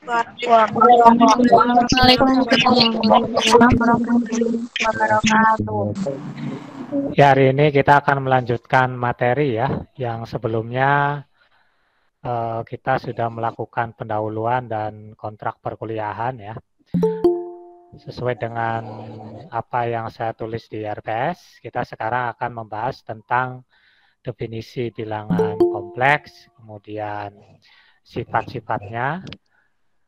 Waalaikumsalam warahmatullahi wabarakatuh. Ya, hari ini kita akan melanjutkan materi ya, yang sebelumnya kita sudah melakukan pendahuluan dan kontrak perkuliahan ya. Sesuai dengan apa yang saya tulis di RPS, kita sekarang akan membahas tentang definisi bilangan kompleks, kemudian sifat-sifatnya,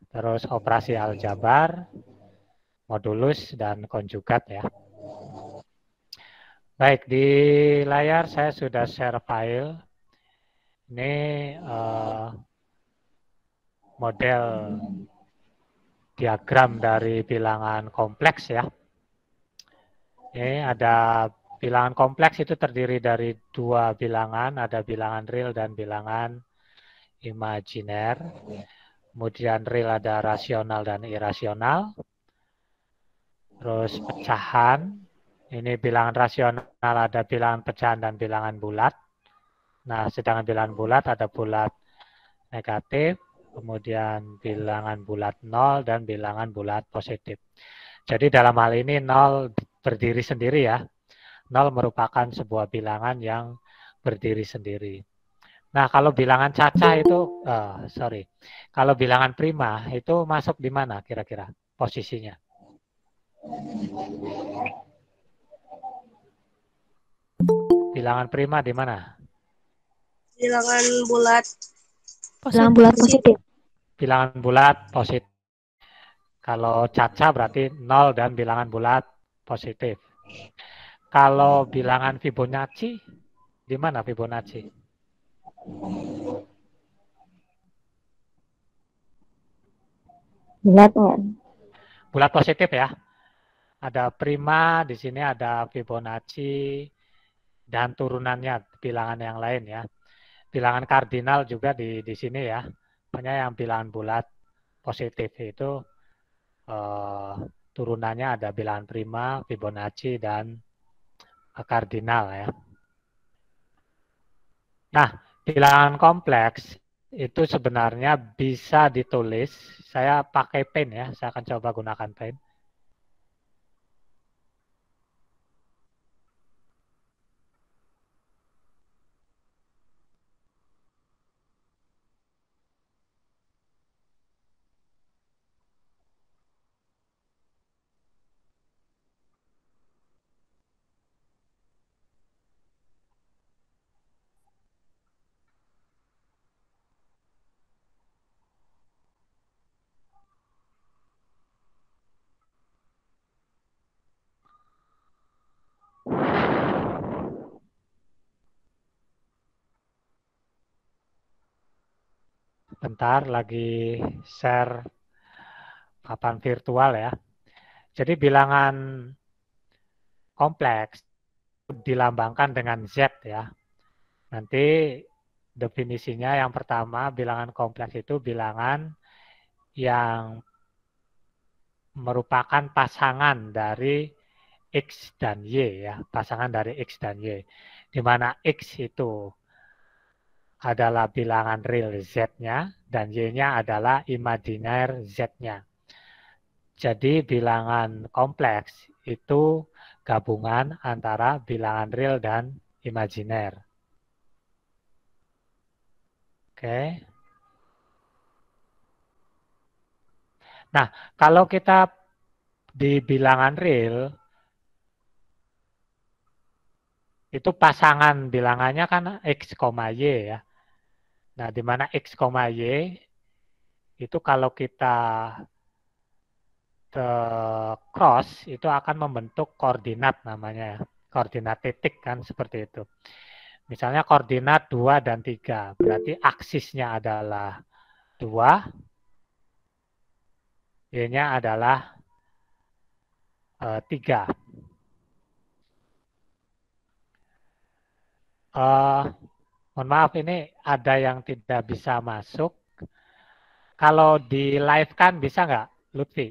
terus operasi aljabar, modulus, dan konjugat ya. Baik, di layar saya sudah share file. Ini model diagram dari bilangan kompleks ya. Ini ada bilangan kompleks itu terdiri dari dua bilangan, ada bilangan real dan bilangan imajiner. Kemudian real ada rasional dan irasional. Terus pecahan, ini bilangan rasional ada bilangan pecahan dan bilangan bulat. Nah, sedangkan bilangan bulat ada bulat negatif, kemudian bilangan bulat 0 dan bilangan bulat positif. Jadi dalam hal ini 0 berdiri sendiri ya. 0 merupakan sebuah bilangan yang berdiri sendiri. Nah, kalau bilangan cacah itu, kalau bilangan prima itu masuk di mana kira-kira posisinya? Bilangan prima di mana? Bilangan bulat positif. Bilangan bulat positif. Kalau cacah berarti 0 dan bilangan bulat positif. Kalau bilangan Fibonacci, di mana Fibonacci? Bulat, Bulat positif ya. Ada prima, di sini ada Fibonacci, dan turunannya bilangan yang lain ya. Bilangan kardinal juga di sini ya. Pokoknya yang bilangan bulat positif itu turunannya ada bilangan prima, Fibonacci, dan kardinal ya. Nah, bilangan kompleks itu sebenarnya bisa ditulis. Saya pakai pen ya, saya akan coba gunakan pen. Bentar, lagi share papan virtual ya. Jadi bilangan kompleks dilambangkan dengan Z ya. Nanti definisinya yang pertama, bilangan kompleks itu bilangan yang merupakan pasangan dari X dan Y ya, pasangan dari X dan Y. Di mana X itu adalah bilangan real Z-nya dan Y-nya adalah imajiner Z-nya. Jadi bilangan kompleks itu gabungan antara bilangan real dan imajiner. Oke. Nah, kalau kita di bilangan real, itu pasangan bilangannya kan X, Y ya. Nah, di mana X, Y itu kalau kita cross itu akan membentuk koordinat namanya ya. Koordinat titik kan seperti itu. Misalnya koordinat 2 dan 3, berarti aksisnya adalah 2, Y-nya adalah 3. Mohon maaf, ini ada yang tidak bisa masuk. Kalau di live kan bisa nggak, Lutfi?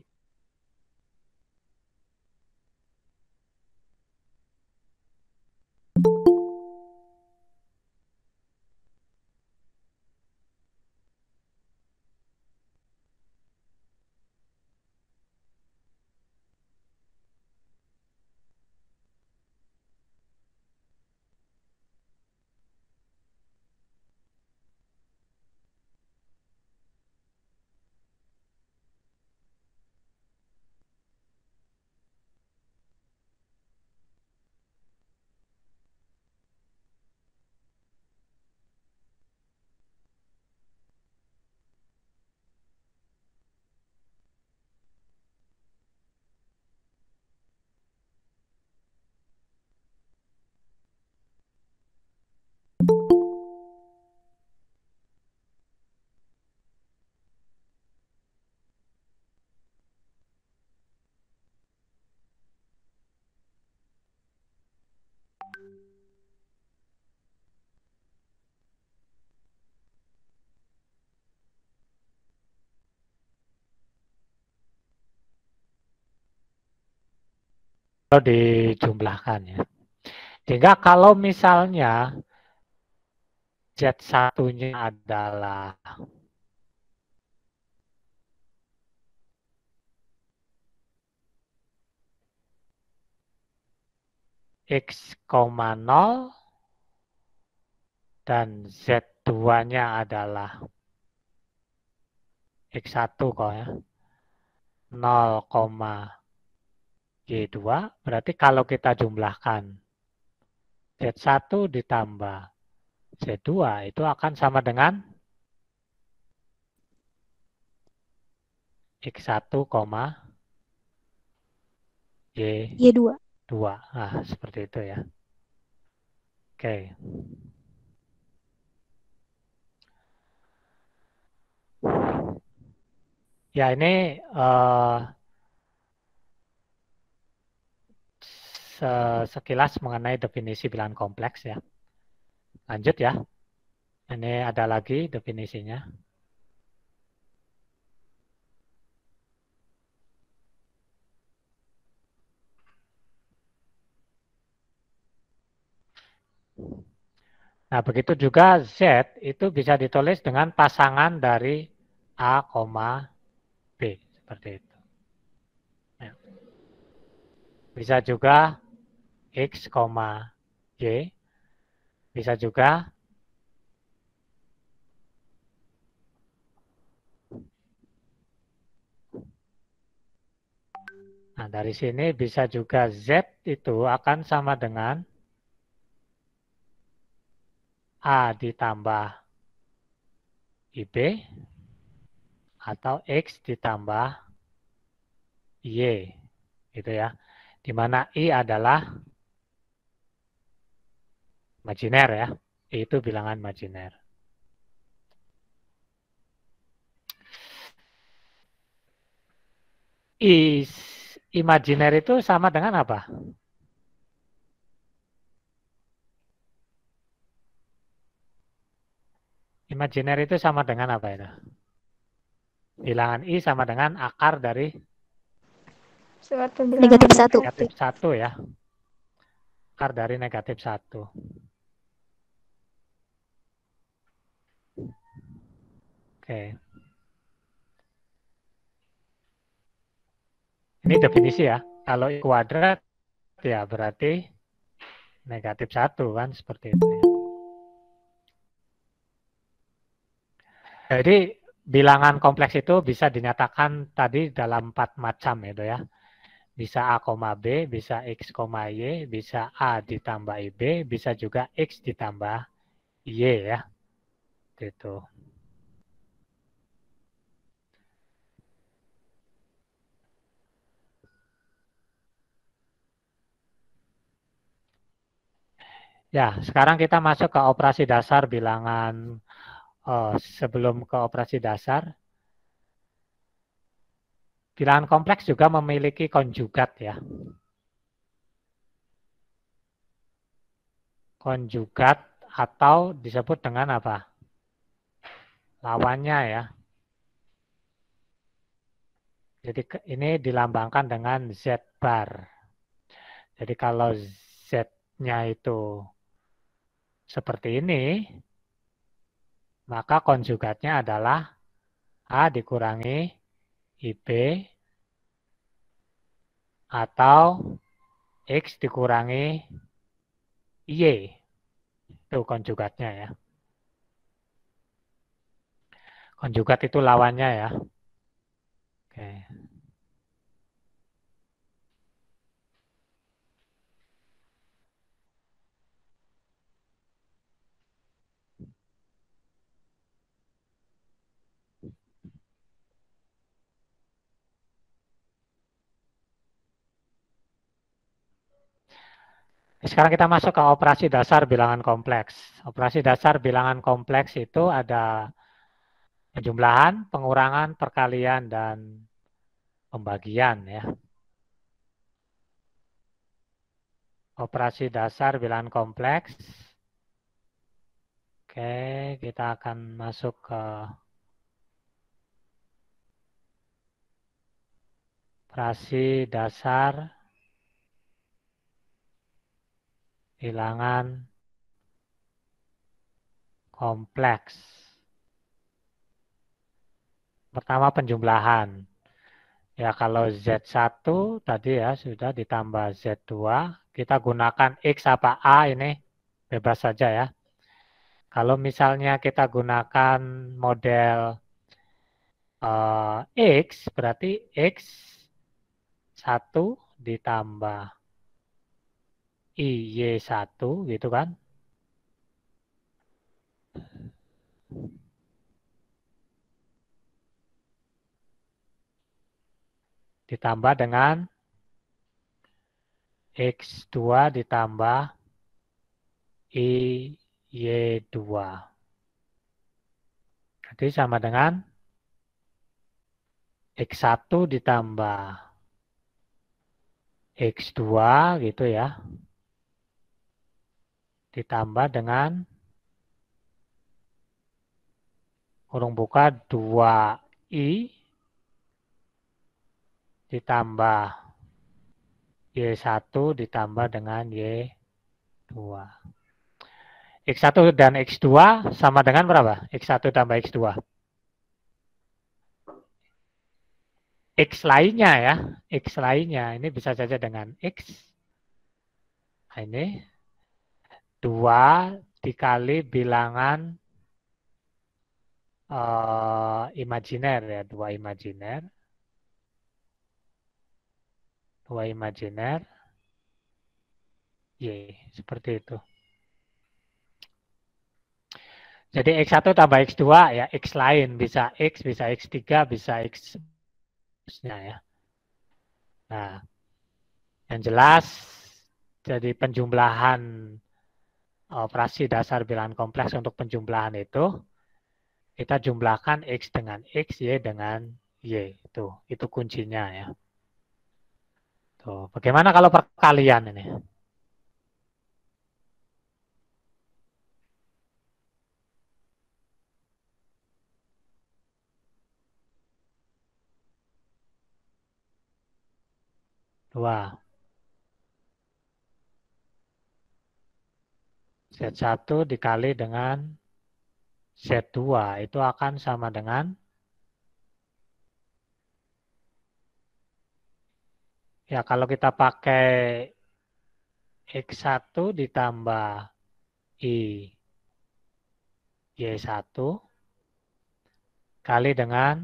kalau dijumlahkan ya. Sehingga kalau misalnya Z1-nya adalah X, 0 dan Z2-nya adalah X1 kok ya, 0, Y2, berarti kalau kita jumlahkan Z1 ditambah Z2 itu akan sama dengan X1, Y2. Y2. Nah, seperti itu ya. Oke. Ya, ini sekilas mengenai definisi bilangan kompleks ya. Lanjut ya. Ini ada lagi definisinya. Nah, begitu juga Z itu bisa ditulis dengan pasangan dari A, B. Seperti itu. Ya. Bisa juga X, Y. Bisa juga nah, dari sini bisa juga Z itu akan sama dengan A ditambah IB atau X ditambah Y. Gitu ya. Di mana I adalah imajiner ya. I itu bilangan imajiner. Imajiner itu sama dengan apa? Imajiner itu sama dengan apa itu? Bilangan I sama dengan akar dari Suatu bilangan negatif 1 ya. Akar dari negatif 1. Oke. Ini definisi ya. Kalau I kuadrat ya berarti negatif 1 kan seperti itu ya. Jadi bilangan kompleks itu bisa dinyatakan tadi dalam 4 macam itu ya. Bisa A, B, bisa X, Y, bisa A ditambah IB, bisa juga X ditambah Y ya. Gitu. Ya, sekarang kita masuk ke operasi dasar bilangan. Sebelum ke operasi dasar, bilangan kompleks juga memiliki konjugat ya. Konjugat atau disebut dengan apa? Lawannya ya. Jadi ini dilambangkan dengan Z bar. Jadi kalau Z-nya itu seperti ini, maka konjugatnya adalah A dikurangi IB atau X dikurangi Y. Itu konjugatnya ya. Konjugat itu lawannya ya. Oke. Sekarang kita masuk ke operasi dasar bilangan kompleks. Operasi dasar bilangan kompleks itu ada penjumlahan, pengurangan, perkalian, dan pembagian ya. Operasi dasar bilangan kompleks. Oke, kita akan masuk ke operasi dasar bilangan kompleks. Pertama penjumlahan. Ya kalau Z1 tadi ya sudah ditambah Z2. Kita gunakan X apa A ini bebas saja ya. Kalau misalnya kita gunakan model X, berarti X1 ditambah Y1 gitu kan. Ditambah dengan X2 ditambah Y2. Jadi sama dengan X1 ditambah X2 gitu ya. Ditambah dengan kurung buka 2I ditambah Y1 ditambah dengan Y2. X1 dan X2 sama dengan berapa? X1 tambah X2. X lainnya ya. X lainnya. Ini bisa saja dengan X. Nah, ini 2 dikali bilangan imajiner ya. 2 imajiner. 2 imajiner. Y. Seperti itu. Jadi X1 tambah X2 ya X lain. Bisa X, bisa X3, bisa X-nya ya. Nah, yang jelas jadi penjumlahan operasi dasar bilangan kompleks untuk penjumlahan itu kita jumlahkan X dengan X, Y dengan Y. Itu kuncinya ya. Tuh, bagaimana kalau perkalian ini? Dua. Z1 dikali dengan Z2 itu akan sama dengan ya kalau kita pakai X1 ditambah I Y1 kali dengan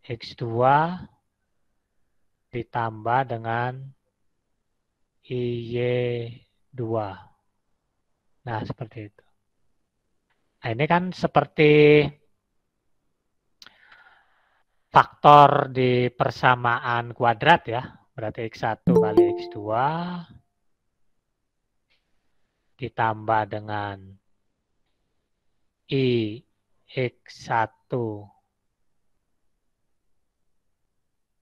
X2 ditambah dengan IY2. Nah, seperti itu. Nah, ini kan seperti faktor di persamaan kuadrat ya. Berarti X1 kali X2 ditambah dengan I X1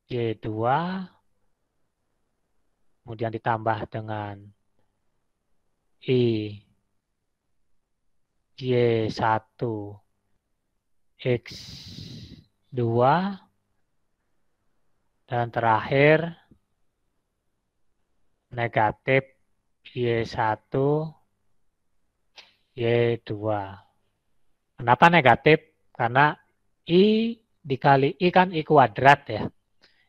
Y2 kemudian ditambah dengan I Y1 X2 dan terakhir negatif Y1 Y2. Kenapa negatif? Karena I dikali I kan I kuadrat ya.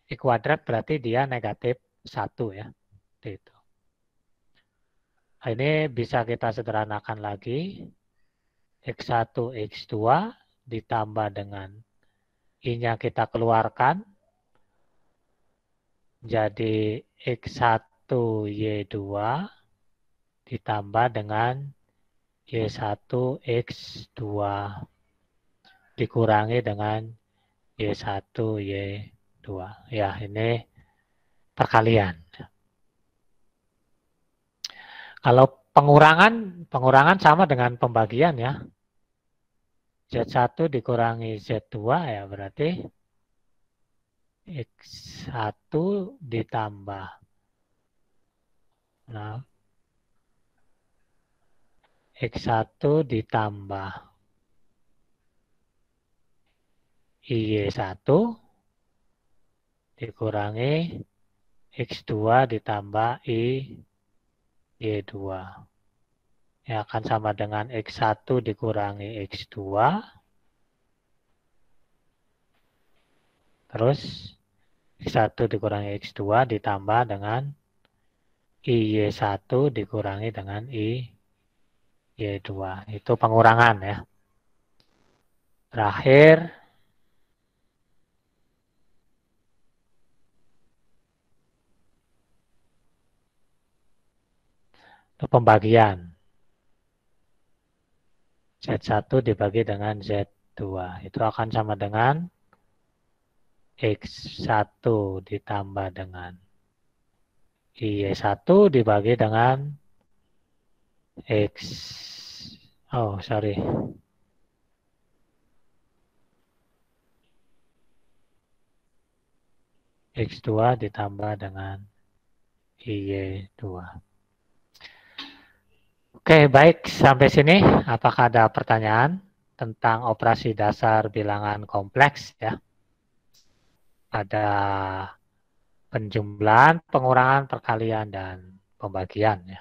I kuadrat berarti dia negatif 1 ya. Itu. Ini bisa kita sederhanakan lagi. X1, X2 ditambah dengan I-nya kita keluarkan. Jadi X1, Y2 ditambah dengan Y1, X2 dikurangi dengan Y1, Y2. Ya, ini perkalian. Kalau pengurangan sama dengan pembagian ya. Z1 dikurangi Z2 ya berarti X1 ditambah. Nah, X1 ditambah Y1 dikurangi X2 ditambah Y2. Y2. Ya, akan sama dengan X1 dikurangi X2. Terus X1 dikurangi X2 ditambah dengan IY1 dikurangi dengan IY2. Itu pengurangan ya. Terakhir, itu pembagian. Z1 dibagi dengan Z2. Itu akan sama dengan X1 ditambah dengan Y1 dibagi dengan X2 ditambah dengan Y2. Oke, baik. Sampai sini, apakah ada pertanyaan tentang operasi dasar bilangan kompleks ya? Ada penjumlahan, pengurangan, perkalian, dan pembagian ya.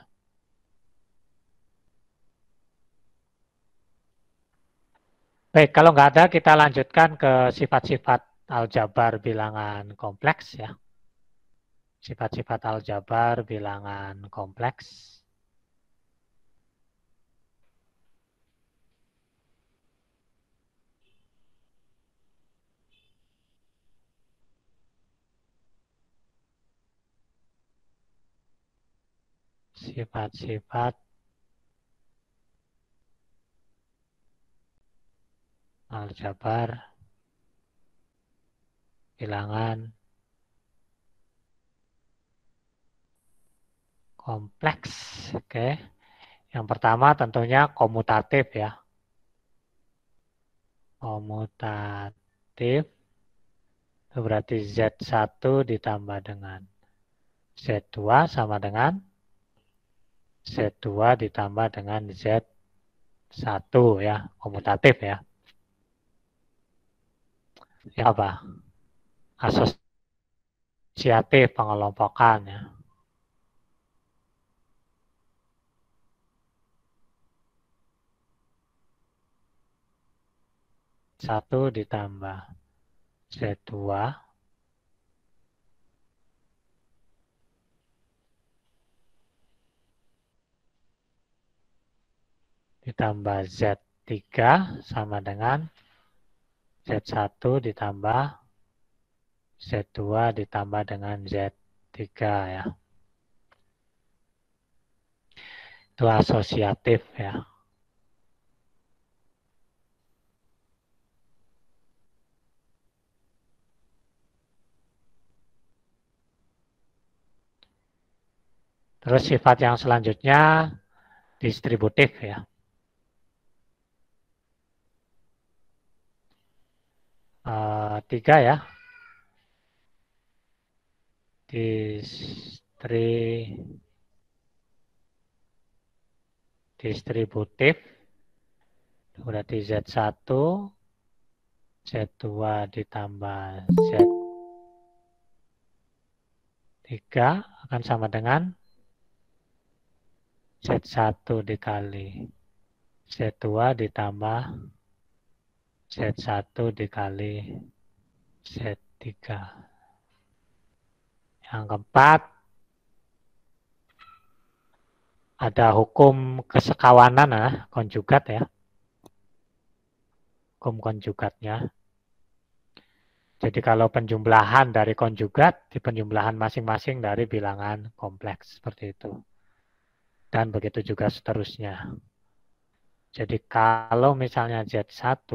Baik, kalau nggak ada, kita lanjutkan ke sifat-sifat aljabar bilangan kompleks ya. Sifat-sifat aljabar bilangan kompleks. Sifat-sifat aljabar bilangan kompleks. Oke. Yang pertama tentunya komutatif ya. Komutatif itu berarti Z1 ditambah dengan Z2 sama dengan Z2 ditambah dengan Z1 ya, komutatif ya. Ya apa? Asosiatif pengelompokan ya. Satu ditambah Z2 ditambah Z3 sama dengan Z1 ditambah Z2 ditambah dengan Z3 ya. Itu asosiatif ya. Terus sifat yang selanjutnya distributif ya. Tiga ya. Distributif berarti Z1 Z2 ditambah Z3 akan sama dengan Z1 dikali Z2 ditambah Z1 dikali Z3. Yang keempat, ada hukum kesekawanan konjugat ya. Hukum konjugatnya. Jadi kalau penjumlahan dari konjugat, di penjumlahan masing-masing dari bilangan kompleks. Seperti itu. Dan begitu juga seterusnya. Jadi kalau misalnya Z1,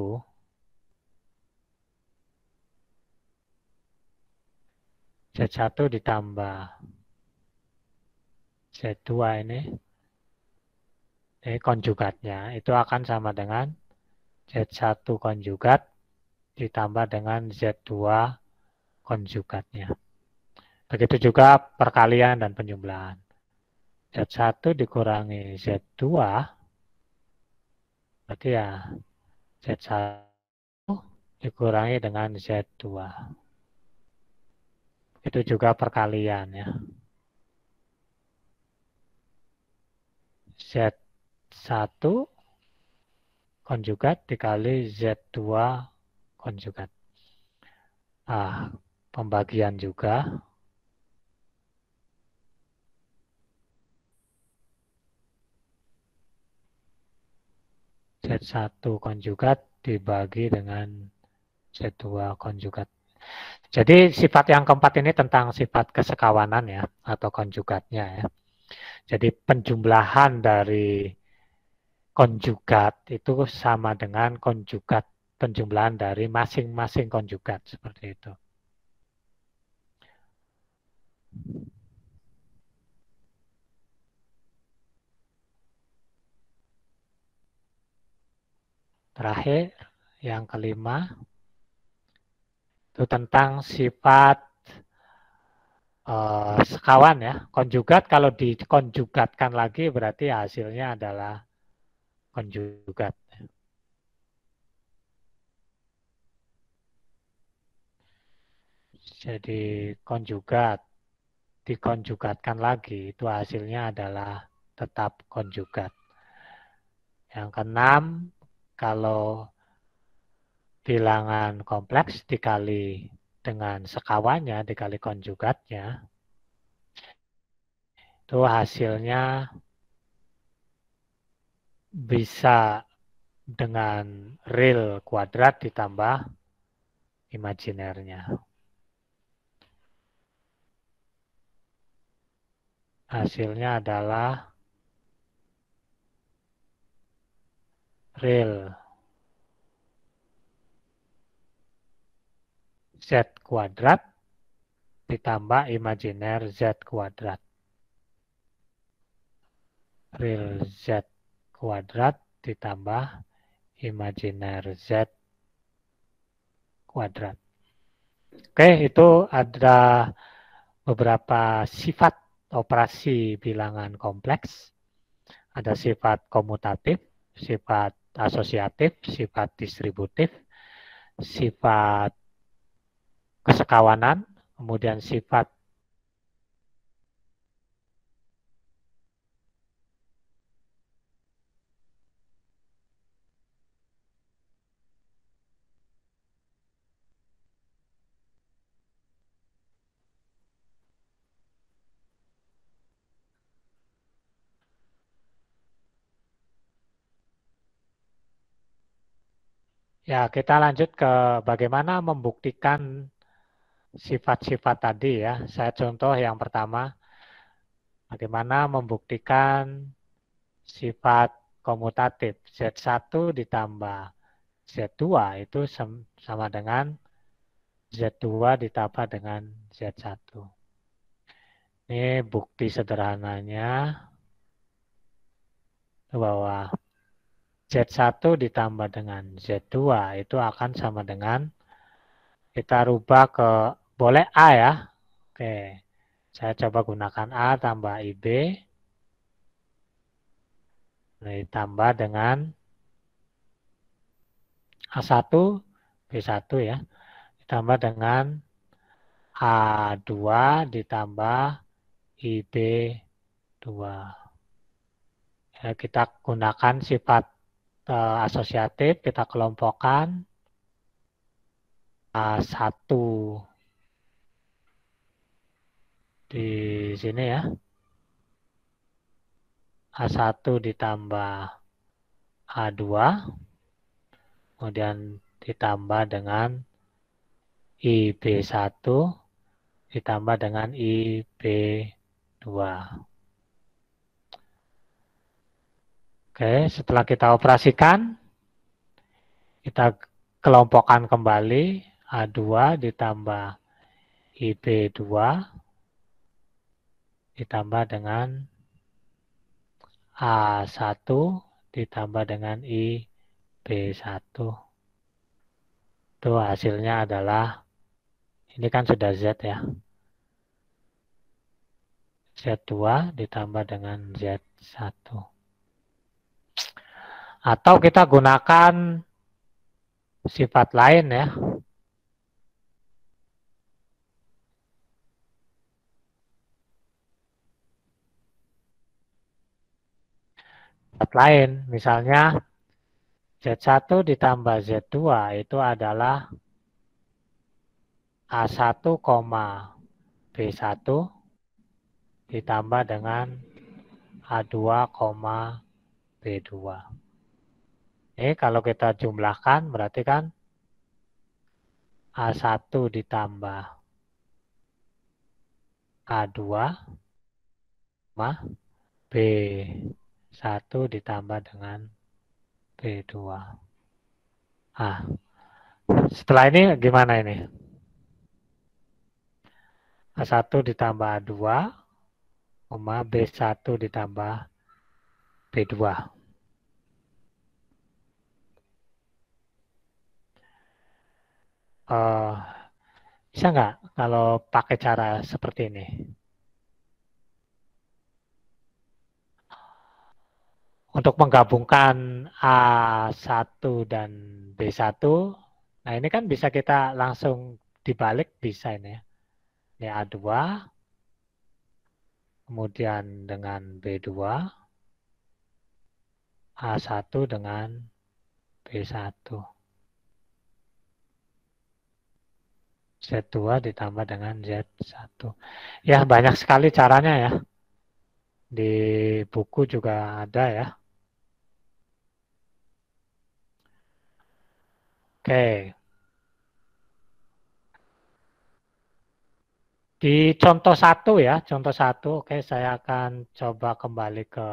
Z1 ditambah Z2 ini konjugatnya, itu akan sama dengan Z1 konjugat ditambah dengan Z2 konjugatnya. Begitu juga perkalian dan penjumlahan. Z1 dikurangi Z2, berarti ya Z1 dikurangi dengan Z2. Itu juga perkalian ya. Z1 konjugat dikali Z2 konjugat. Pembagian juga. Z1 konjugat dibagi dengan Z2 konjugat. Jadi sifat yang keempat ini tentang sifat kesekawanan ya, atau konjugatnya ya. Jadi penjumlahan dari konjugat itu sama dengan konjugat penjumlahan dari masing-masing konjugat, seperti itu. Terakhir, yang kelima, itu tentang sifat sekawan ya. Konjugat kalau dikonjugatkan lagi berarti hasilnya adalah konjugat. Jadi konjugat dikonjugatkan lagi itu hasilnya adalah tetap konjugat. Yang keenam, kalau bilangan kompleks dikali dengan sekawannya dikali konjugatnya, itu hasilnya bisa dengan real kuadrat ditambah imajinernya. Hasilnya adalah real Z kuadrat ditambah imajiner Z kuadrat. Real Z kuadrat ditambah imajiner Z kuadrat. Oke, itu ada beberapa sifat operasi bilangan kompleks. Ada sifat komutatif, sifat asosiatif, sifat distributif, sifat kesekawanan, kemudian sifat ya, kita lanjut ke bagaimana membuktikan sifat-sifat tadi ya. Saya contoh yang pertama, bagaimana membuktikan sifat komutatif. Z1 ditambah Z2 itu sama dengan Z2 ditambah dengan Z1. Ini bukti sederhananya bahwa Z1 ditambah dengan Z2 itu akan sama dengan, kita rubah ke, boleh A ya. Oke, saya coba gunakan A tambah IB. Ditambah dengan A1, B1 ya. Ditambah dengan A2 ditambah IB2. Ya, kita gunakan sifat asosiatif, kita kelompokkan A1 di sini ya. A1 ditambah A2, kemudian ditambah dengan IB1 ditambah dengan IB2. Oke, setelah kita operasikan, kita kelompokkan kembali A2 ditambah IB2 ditambah dengan A1 ditambah dengan IB1. Itu hasilnya adalah, ini kan sudah Z ya. Z2 ditambah dengan Z1. Atau kita gunakan sifat lain ya. lain, misalnya Z1 ditambah Z2 itu adalah A1, B1 ditambah dengan A2, B2. Ini kalau kita jumlahkan berarti kan A1 ditambah A2 B1 ditambah dengan B2. Ah, setelah ini gimana ini? A1 ditambah A2, B1 ditambah B2. Bisa nggak kalau pakai cara seperti ini? Untuk menggabungkan A1 dan B1, nah ini kan bisa kita langsung dibalik bisa ini ya. Ini A2, kemudian dengan B2, A1 dengan B1. Z2 ditambah dengan Z1. Ya, banyak sekali caranya ya. Di buku juga ada ya. Oke. Di contoh 1 ya, contoh 1. Oke, saya akan coba kembali ke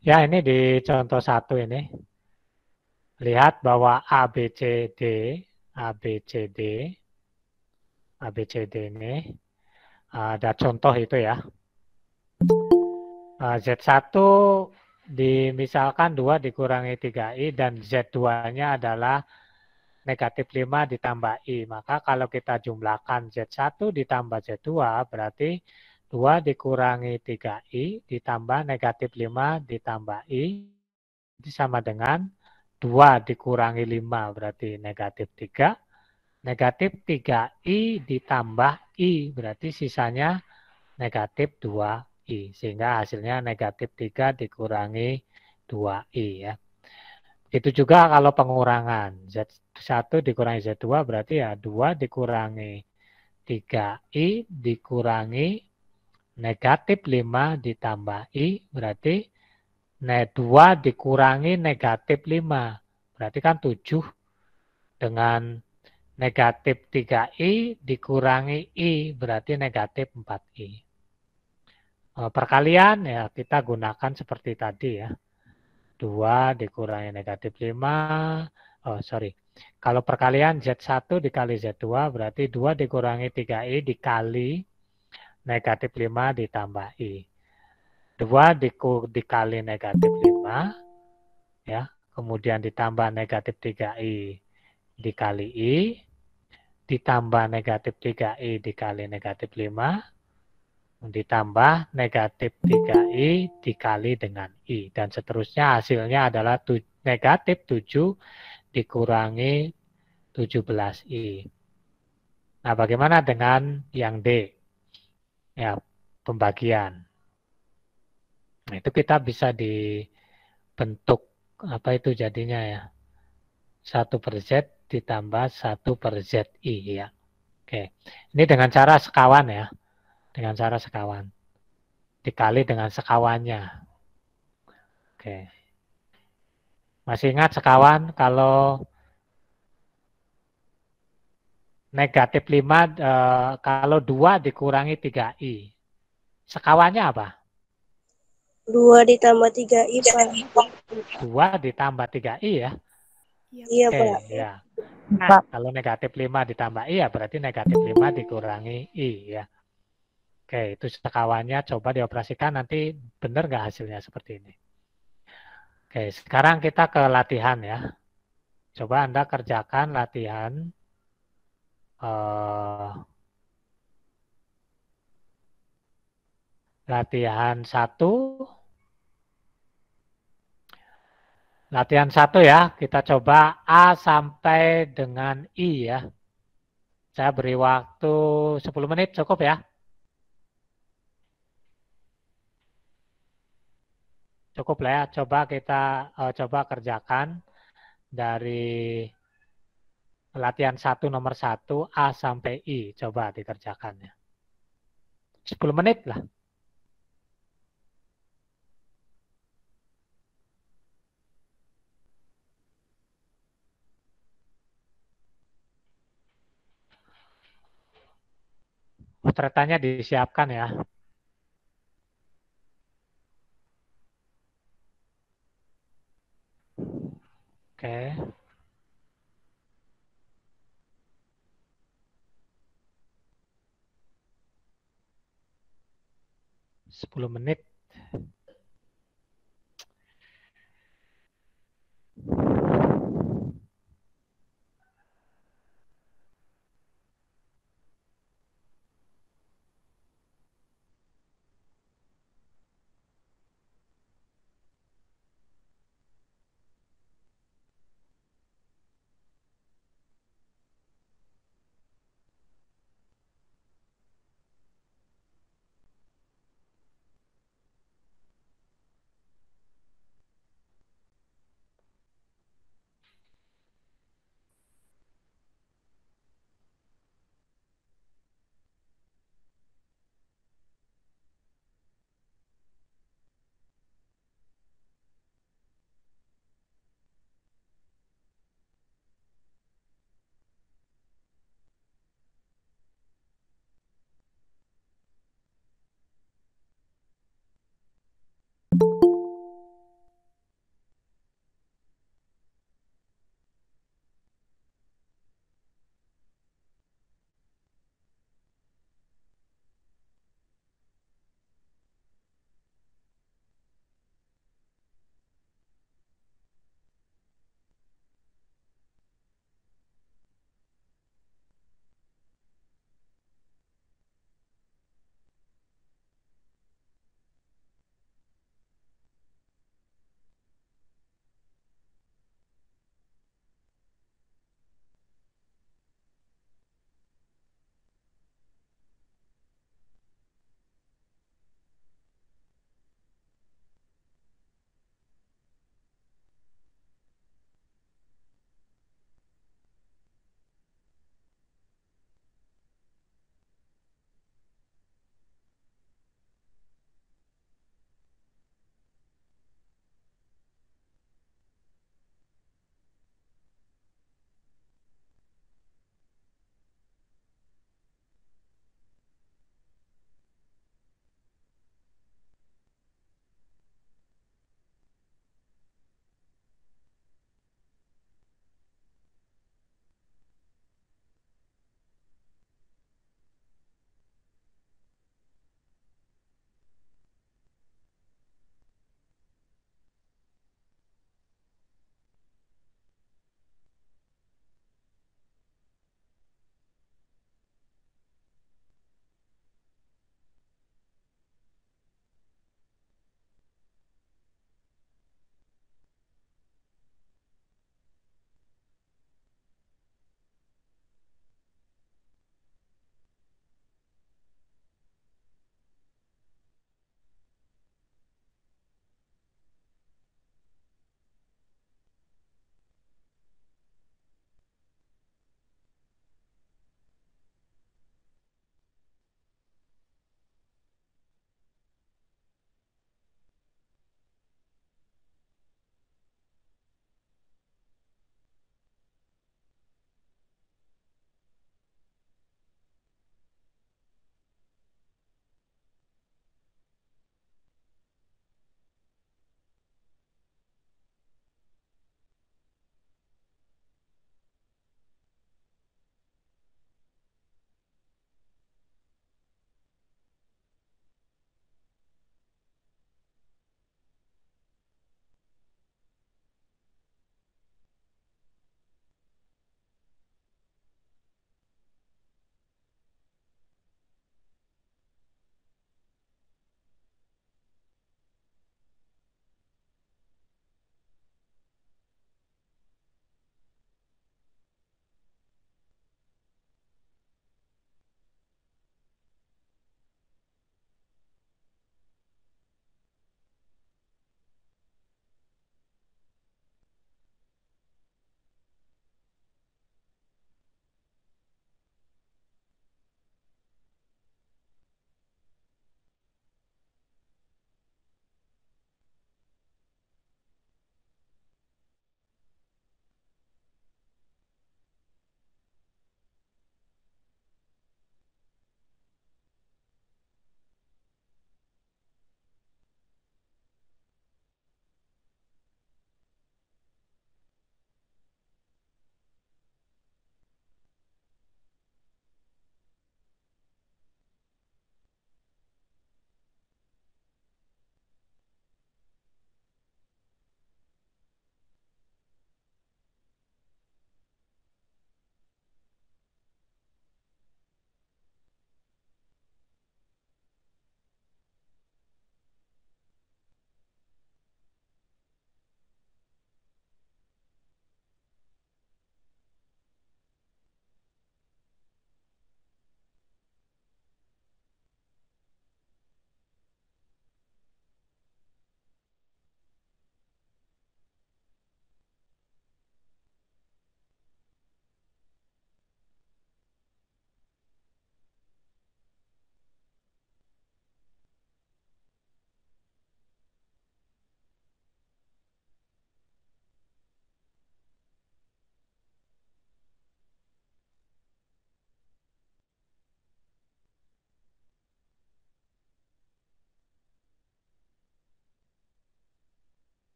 ya, ini di contoh 1 ini. Lihat bahwa ABCD ini ada contoh itu ya. Z1 misalkan 2 dikurangi 3I dan Z2-nya adalah negatif 5 ditambah I. Maka kalau kita jumlahkan Z1 ditambah Z2 berarti 2 dikurangi 3I ditambah negatif 5 ditambah I itu sama dengan 2 dikurangi 5 berarti negatif 3. Negatif 3I ditambah I berarti sisanya negatif 2I. Sehingga hasilnya negatif 3 dikurangi 2I ya. Itu juga kalau pengurangan. Z1 dikurangi Z2 berarti ya 2 dikurangi 3I dikurangi negatif 5 ditambah I berarti 2 dikurangi negatif 5. Berarti kan 7 dengan negatif 3I dikurangi I berarti negatif 4I. Perkalian ya kita gunakan seperti tadi ya. 2 dikurangi negatif 5. Kalau perkalian Z1 dikali Z2 berarti 2 dikurangi 3I dikali negatif 5 ditambah I. 2 dikali negatif 5 ya, kemudian ditambah negatif 3I dikali I, ditambah negatif 3I dikali negatif 5, ditambah negatif 3I dikali dengan I. Dan seterusnya hasilnya adalah negatif 7 dikurangi 17I. Nah, bagaimana dengan yang D? Ya, pembagian. Nah, itu kita bisa dibentuk apa itu jadinya ya. 1/Z ditambah 1/ZI ya. Oke. Ini dengan cara sekawan ya. Dengan cara sekawan. Dikali dengan sekawannya. Oke. Masih ingat sekawan kalau negatif 5 kalau 2 dikurangi 3I. Sekawannya apa? 2 ditambah 3I, Pak. 2 ditambah 3I ya? Iya, Pak. Ya. Nah, kalau negatif 5 ditambah I ya berarti negatif 5 dikurangi I ya. Oke, itu sekawannya coba dioperasikan, nanti benar nggak hasilnya seperti ini. Oke, sekarang kita ke latihan ya. Coba Anda kerjakan latihan. Latihan 1. Latihan 1 ya, kita coba A sampai dengan I ya. Saya beri waktu 10 menit, cukup ya? Cukup lah ya, coba kita coba kerjakan dari latihan 1 nomor 1 A sampai I. Coba dikerjakannya. 10 menit lah. Potretannya disiapkan ya. Oke. Sepuluh menit.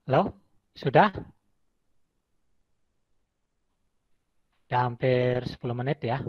Halo? Sudah? Sudah hampir 10 menit ya.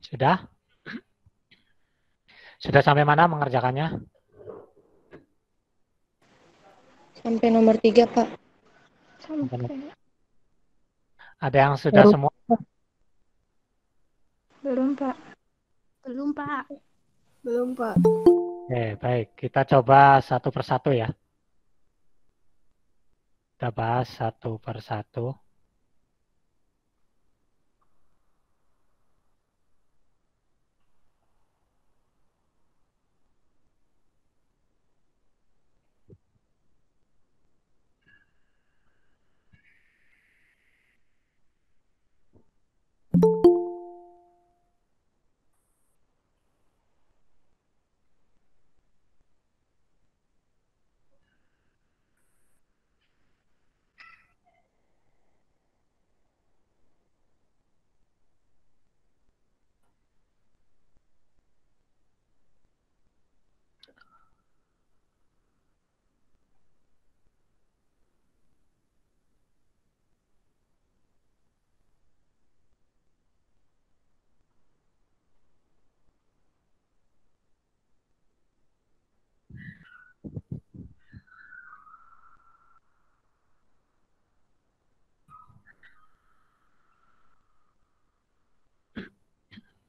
Sudah? Sudah sampai mana mengerjakannya? Sampai nomor 3, Pak. Ada yang sudah semua? Belum, Pak. Belum, Pak. Belum, Pak. Oke, baik. Kita coba satu persatu ya. Kita bahas satu persatu.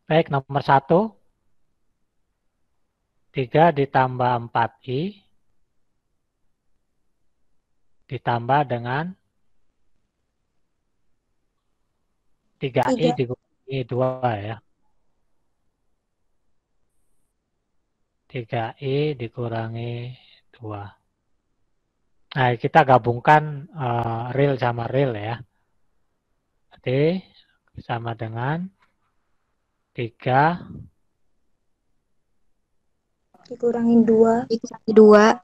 Baik, nomor 1. 3 ditambah 4i ditambah dengan 3i dikurangi 2 ya. 3i dikurangi 2. Nah, kita gabungkan real sama real ya. Jadi sama dengan 3 Dikurangin 2. Dikurangi 2.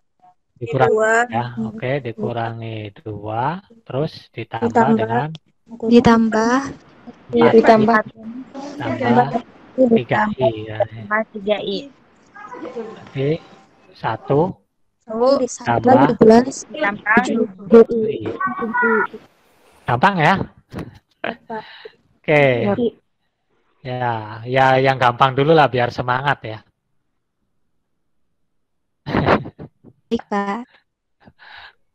dikurangi 2. ya. Oke, dikurangi 2 terus ditambah Ditambah. dengan Ditambah. 4i Ditambah. tambah 3i ya. 3i. Jadi 1 Tambah tambah 17. 7i. Gampang ya? Oke. Ya yang gampang dulu lah biar semangat ya. Baik, Pak.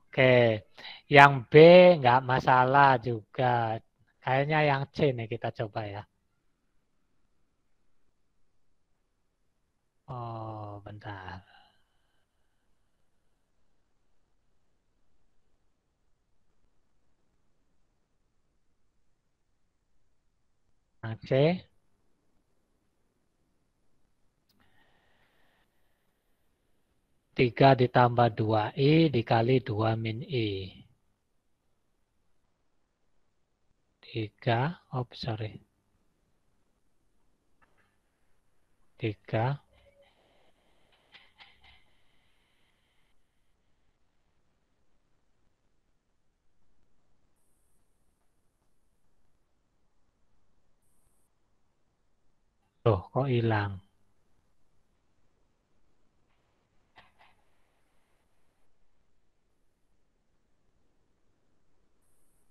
Oke. Yang B nggak masalah juga. Kayaknya yang C nih kita coba ya. Oh, bentar. Yang C. 3 ditambah 2i dikali 2 min i. 3, sorry. 3 Loh, kok hilang?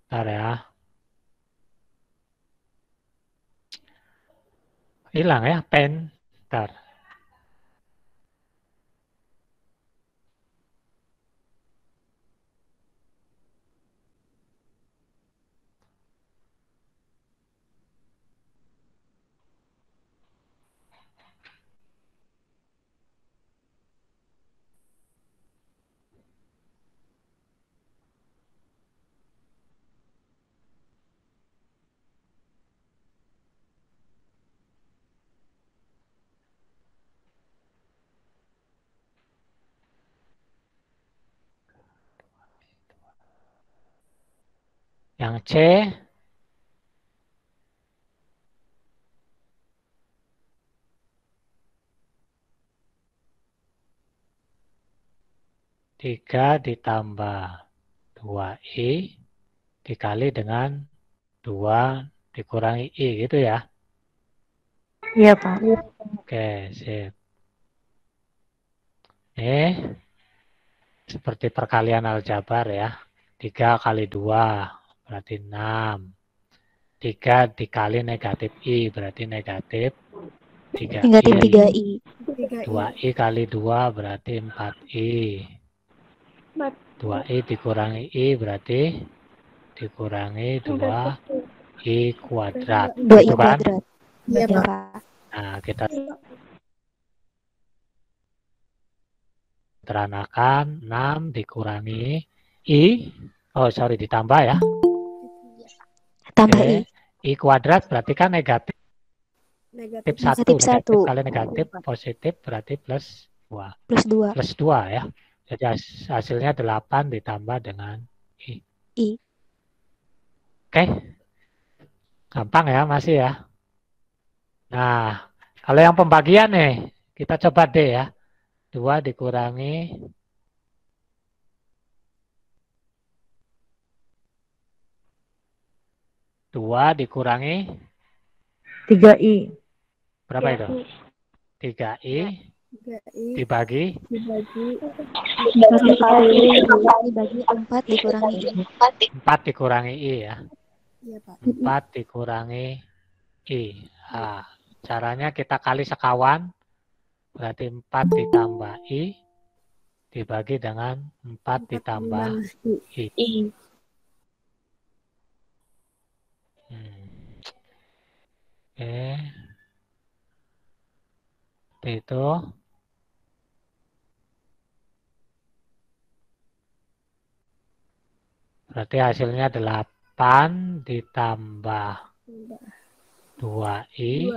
Bentar ya. Hilang ya, pen. Bentar. Yang C, 3 ditambah 2I dikali dengan 2 dikurangi I, gitu ya? Iya, Pak. Oke, sip. Seperti perkalian aljabar ya. 3 kali 2 berarti 6. 3 dikali negatif I berarti negatif 3I. Negatif 3I. 2I kali 2 berarti 4I. 2I dikurangi I berarti dikurangi 2I kuadrat. 2I Gitu kan? kuadrat. Iya, Iya, Pak. Pak. Nah, kita teranakan 6 dikurangi I. Oh, sorry, ditambah ya. Tambah I. I kuadrat berarti kan negatif. Negatif 1. Negatif Negatif 1. kali negatif positif berarti plus 2. Plus 2. Plus 2 ya. Jadi hasilnya 8 ditambah dengan I. I. Oke. Gampang ya masih ya. Nah, kalau yang pembagian nih, kita coba D ya. 2 dikurangi 2 dikurangi 3I. berapa itu? 3I 3I dibagi dibagi 4 dikurangi I. 4 dikurangi I ya. Iya, Pak. 4 dikurangi I. Nah, caranya kita kali sekawan. Berarti 4 ditambah I dibagi dengan 4 ditambah I. Oke. Itu. Berarti hasilnya 8 ditambah 2I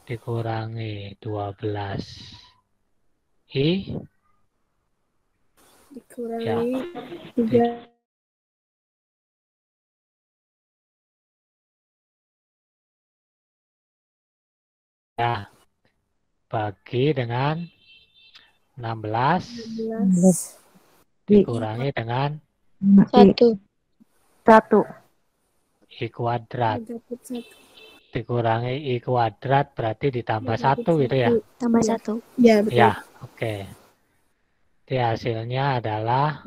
dikurangi 12I dikurangi ya, 3 ya bagi dengan 16 dikurangi dengan 1. I kuadrat negatif 1. dikurangi I kuadrat berarti ditambah 1 gitu ya. Tambah 1. Iya, betul. Ya, oke. Jadi hasilnya adalah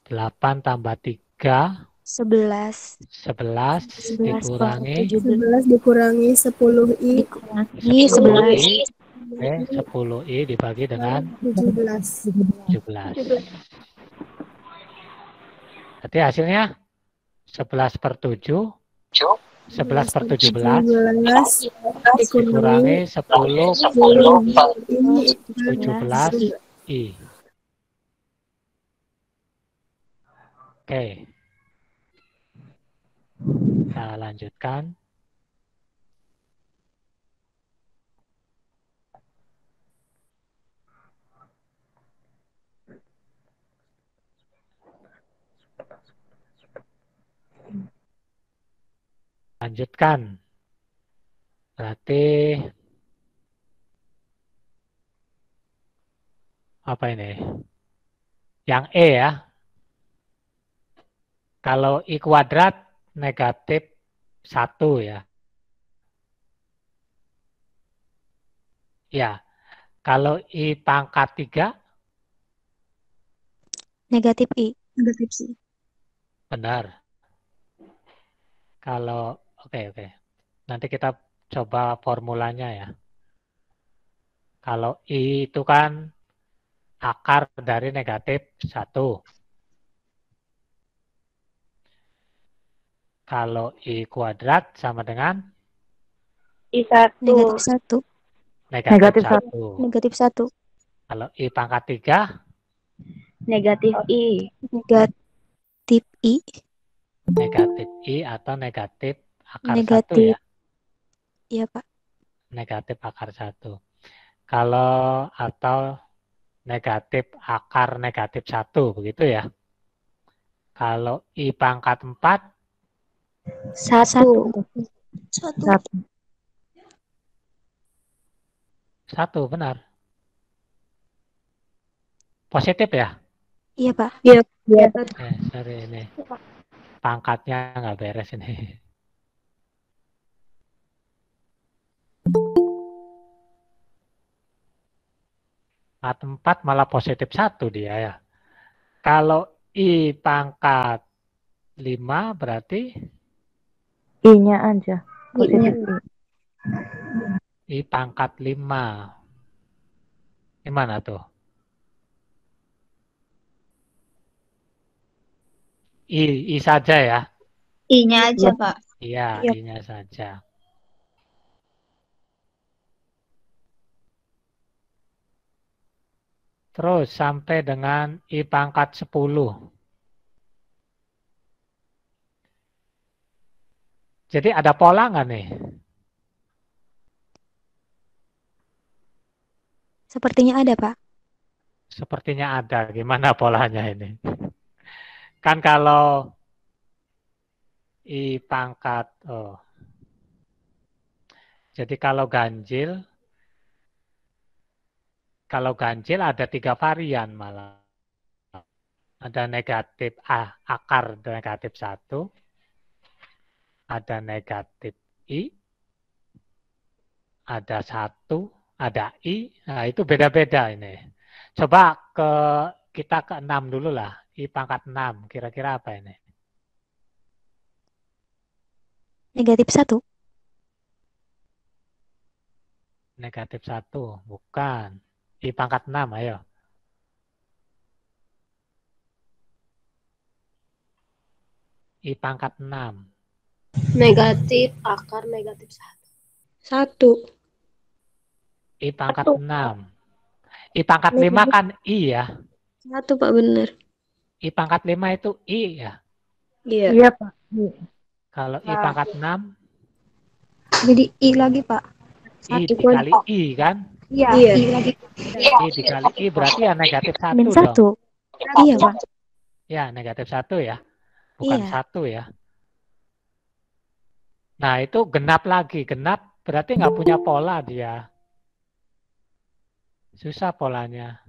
8 tambah 3 11. 11 dikurangi 11 dikurangi 10I dikurangi 11. 10I dibagi dengan 17. 17. Berarti hasilnya 11 per 7 11 per 17 dikurangi 10 per 17I. Oke. Kita lanjutkan. Lanjutkan. Berarti apa ini? Yang E ya. Kalau I kuadrat negatif 1 ya. Ya. Kalau I pangkat 3 Negatif I. Negatif I. benar. Kalau oke. Nanti kita coba formulanya ya. Kalau I itu kan akar dari negatif 1. Kalau I kuadrat sama dengan I1. Negatif 1. negatif 1. Negatif 1. Kalau I pangkat 3 Negatif I. Negatif I. negatif I atau negatif akar 1 Negatif. ya. Iya, Pak. Negatif akar 1. Kalau atau negatif akar negatif 1 begitu ya. Kalau I pangkat 4, 1. 1, benar. Positif ya? Iya, Pak. Iya. Iya. Sorry ini. Pangkatnya nggak beres ini. Pangkat 4 malah positif 1 dia ya. Kalau I pangkat 5 berarti I-nya aja. Positif I. I pangkat 5. Gimana tuh? I saja ya? I-nya aja, Pak. Iya, Iya. I-nya saja. Terus sampai dengan I pangkat 10. Jadi ada pola nggak nih? Sepertinya ada, Pak. Sepertinya ada. Gimana polanya ini? Kan kalau I pangkat, jadi kalau ganjil ada 3 varian malah. Ada negatif akar negatif 1, ada negatif I, ada 1, ada I. Nah, itu beda-beda ini. Coba kita ke 6 dulu lah. I pangkat 6. Kira-kira apa ini? Negatif 1. Negatif 1. Bukan. I pangkat 6, ayo. I pangkat 6. Negatif akar negatif 1. I pangkat 6. I pangkat 5 kan I ya. 1, Pak, benar. I pangkat 5 itu I ya. Iya. Iya, Pak. Kalau I pangkat 6, Jadi I lagi, Pak. I dikali I kan? Iya. I lagi. I dikali I berarti ya negatif 1 Min dong. 1. Iya, Pak. Ya, negatif 1 ya. Bukan Iya. 1 ya. Nah, itu genap lagi. Genap berarti nggak punya pola dia. Susah polanya.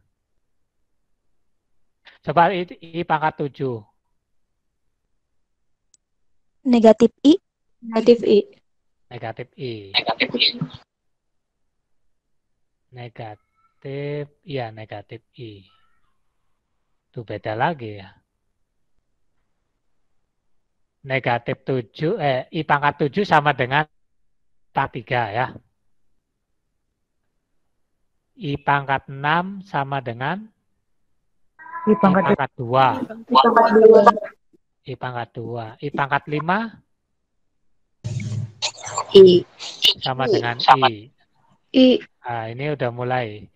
Coba I pangkat 7. Negatif I. Negatif I. Negatif I. Negatif, iya negatif I. Itu beda lagi ya. Negatif 7, I pangkat 7 sama dengan 3 ya. I pangkat 6 sama dengan I pangkat 2. I pangkat 2. I pangkat 5 I. sama dengan I. I. Nah, ini udah mulai.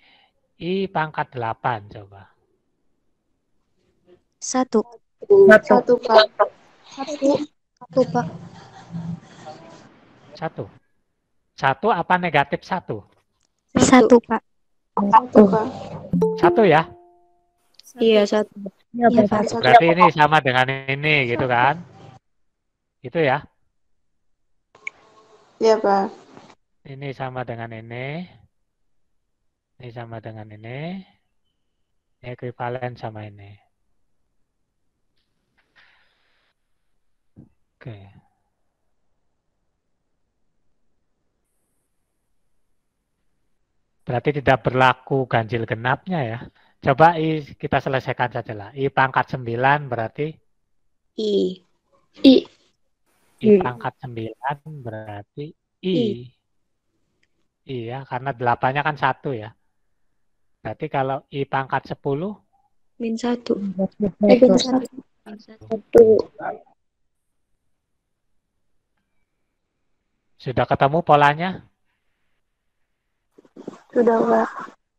I pangkat 8 coba. 1. 1, Pak. 1, Pak. 1. 1 apa negatif 1? 1, Pak. 1, Pak. 1 ya? Iya, 1. Iya, Pak. Berarti ini sama dengan ini gitu kan? Gitu ya? Iya, Pak. Ini sama dengan ini. Ini sama dengan ini. Ini ekuivalen sama ini. Oke. Berarti tidak berlaku ganjil genapnya ya. Coba kita selesaikan saja lah. I pangkat 9 berarti? I. I. I pangkat 9 berarti I. Iya, karena 8-nya kan 1 ya. Berarti kalau I pangkat 10? Min 1. Min 1. Sudah ketemu polanya? Sudah, Pak.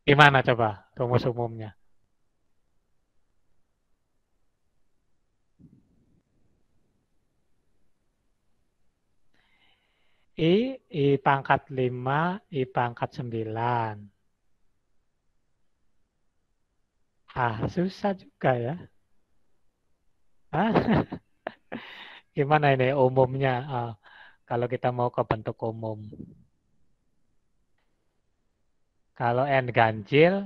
Gimana coba rumus umumnya? I pangkat 5, I pangkat 9. Susah juga ya. Hah? Gimana ini umumnya? Kalau kita mau ke bentuk umum. Kalau N ganjil,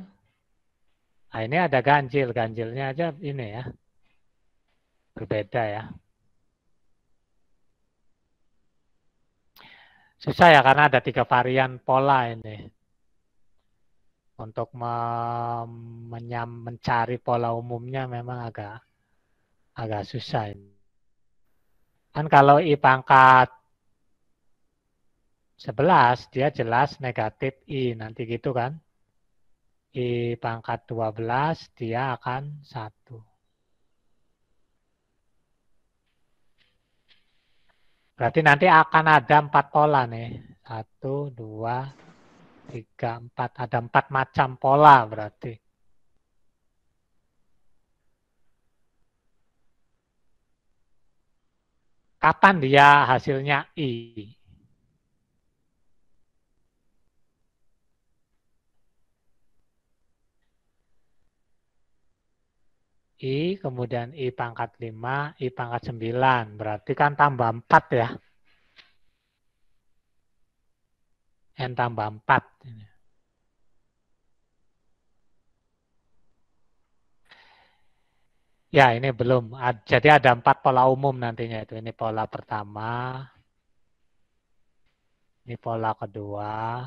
nah ini ada ganjil. Ganjilnya aja ini ya. Berbeda ya. Susah ya karena ada 3 varian pola ini. Untuk mencari pola umumnya memang agak susah ini. Kan kalau I pangkat 11 dia jelas negatif I nanti gitu kan. I pangkat 12 dia akan 1. Berarti nanti akan ada 4 pola nih. 1, 2, 3, 4. Ada 4 macam pola berarti. Kapan dia hasilnya I? I, kemudian I pangkat 5, I pangkat 9. Berarti kan tambah 4 ya. N tambah 4. Ya, ini belum. Jadi ada 4 pola umum nantinya itu. Ini pola pertama. Ini pola kedua.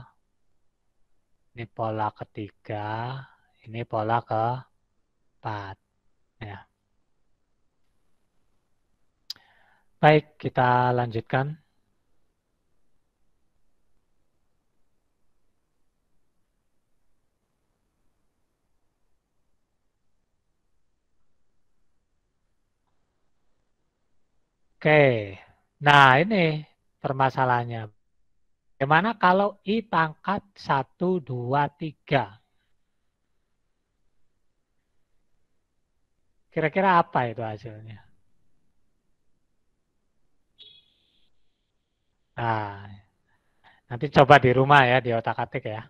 Ini pola ketiga. Ini pola keempat. Ya. Baik, kita lanjutkan. Oke, nah ini permasalahannya. Bagaimana kalau I pangkat 1, 2, 3? Kira-kira apa itu hasilnya? Nah, nanti coba di rumah ya, di otak-atik ya.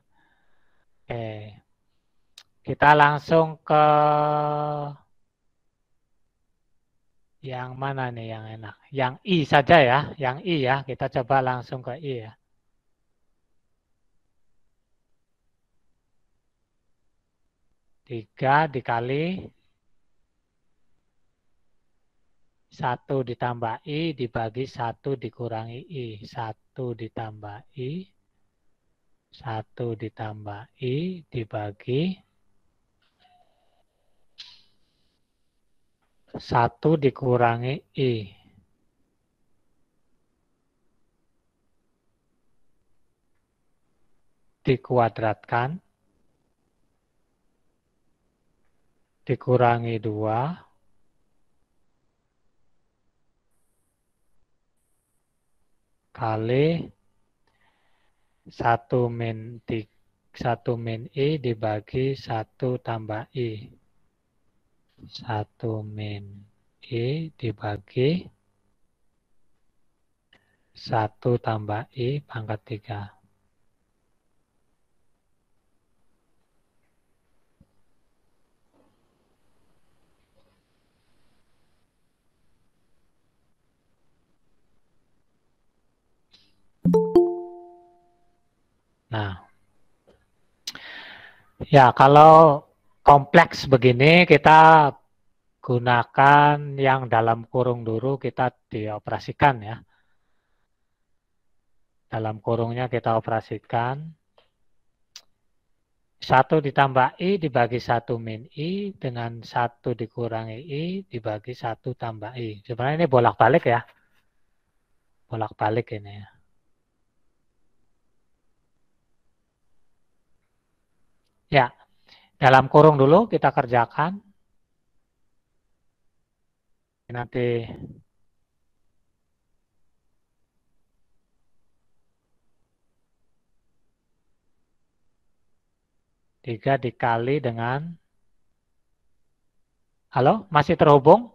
Oke, kita langsung ke yang mana nih yang enak? Yang I saja ya, yang I ya. Kita coba langsung ke I ya. 3 dikali 1 ditambah I dibagi 1 dikurangi I. 1 ditambah I, 1 ditambah I dibagi 1 dikurangi I. Dikuadratkan. Dikurangi 2. Kali 1 min I dibagi 1 tambah I. 1 min I dibagi 1 tambah I pangkat 3. Nah, ya kalau kompleks begini kita gunakan yang dalam kurung dulu kita dioperasikan ya. Dalam kurungnya kita operasikan. 1 ditambah I dibagi 1 min I dengan 1 dikurangi I dibagi 1 tambah I. Sebenarnya ini bolak-balik ya. Bolak-balik ini ya. Ya, dalam kurung dulu kita kerjakan. Nanti tiga dikali dengan, halo, masih terhubung?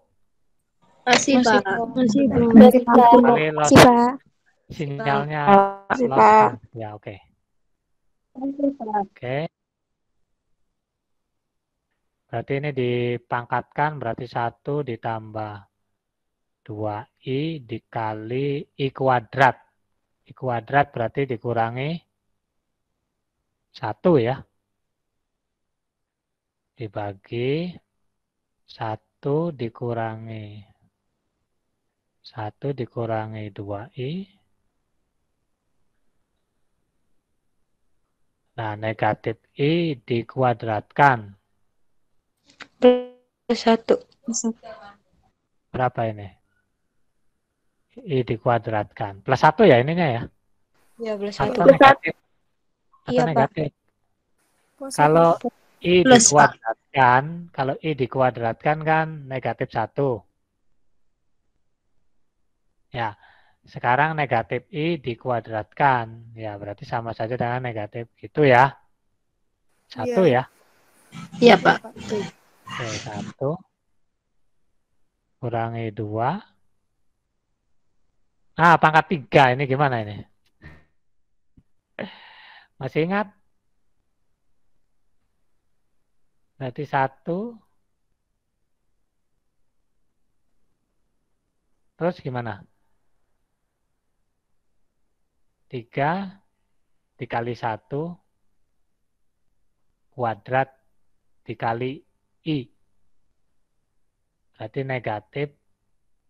Masih, Pak. Masih, Bu. Kali lost, Masih, Pak. sinyalnya Masih, lost. Pak. Ya, oke. Masih, Pak. Oke. Berarti ini dipangkatkan berarti 1 ditambah 2i dikali i kuadrat. I kuadrat berarti dikurangi 1 ya. Dibagi 1 dikurangi 2i. Nah, negatif i dikuadratkan. Plus 1. Berapa ini? I dikuadratkan. Plus 1 ya ininya ya? Ya, plus Atau 1. negatif? Atau Iya, Pak. negatif? Kalau i Plus, Pak. dikuadratkan kan negatif 1. Ya, sekarang negatif i dikuadratkan. Ya, berarti sama saja dengan negatif. Gitu ya. 1 ya. Iya, Pak. Oke, 1 kurangi 2. Pangkat 3. Ini gimana ini? Masih ingat? Berarti 1. Terus gimana? 3 dikali 1 kuadrat dikali i. Berarti negatif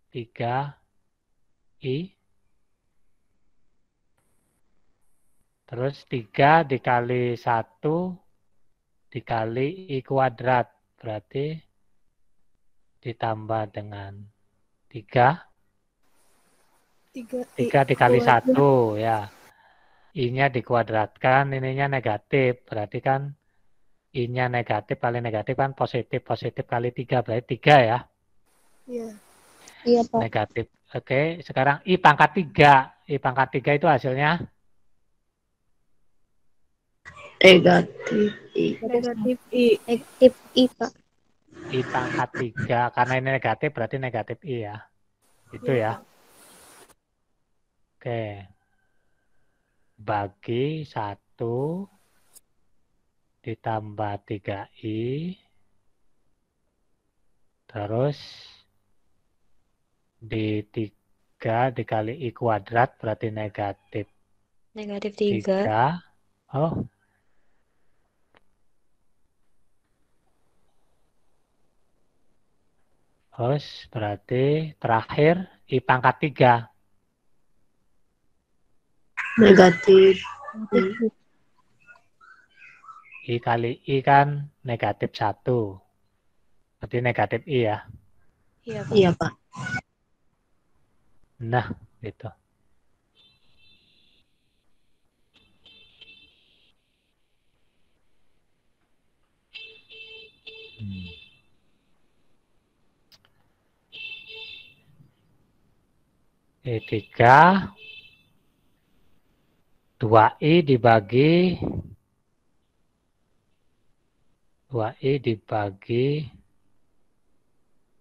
3i. Terus 3 dikali 1 dikali i kuadrat. Berarti ditambah dengan 3. 3 dikali 1 ya. I-nya dikuadratkan, ininya negatif. Berarti kan I-nya negatif kali negatif kan positif. Positif kali 3 berarti 3 ya. Iya, Pak. Negatif. Oke, sekarang I pangkat 3. I pangkat 3 itu hasilnya? Negatif I. Negatif I, Pak. I pangkat 3. Karena ini negatif berarti negatif I ya. Itu ya. Oke. Bagi 1 ditambah 3i. Terus di 3 dikali i kuadrat berarti negatif Negatif 3. 3. Oh. Terus berarti terakhir I pangkat 3. Negatif I. I kali I kan negatif 1. Berarti negatif I ya. Iya, Pak. Nah, gitu. E3 2i dibagi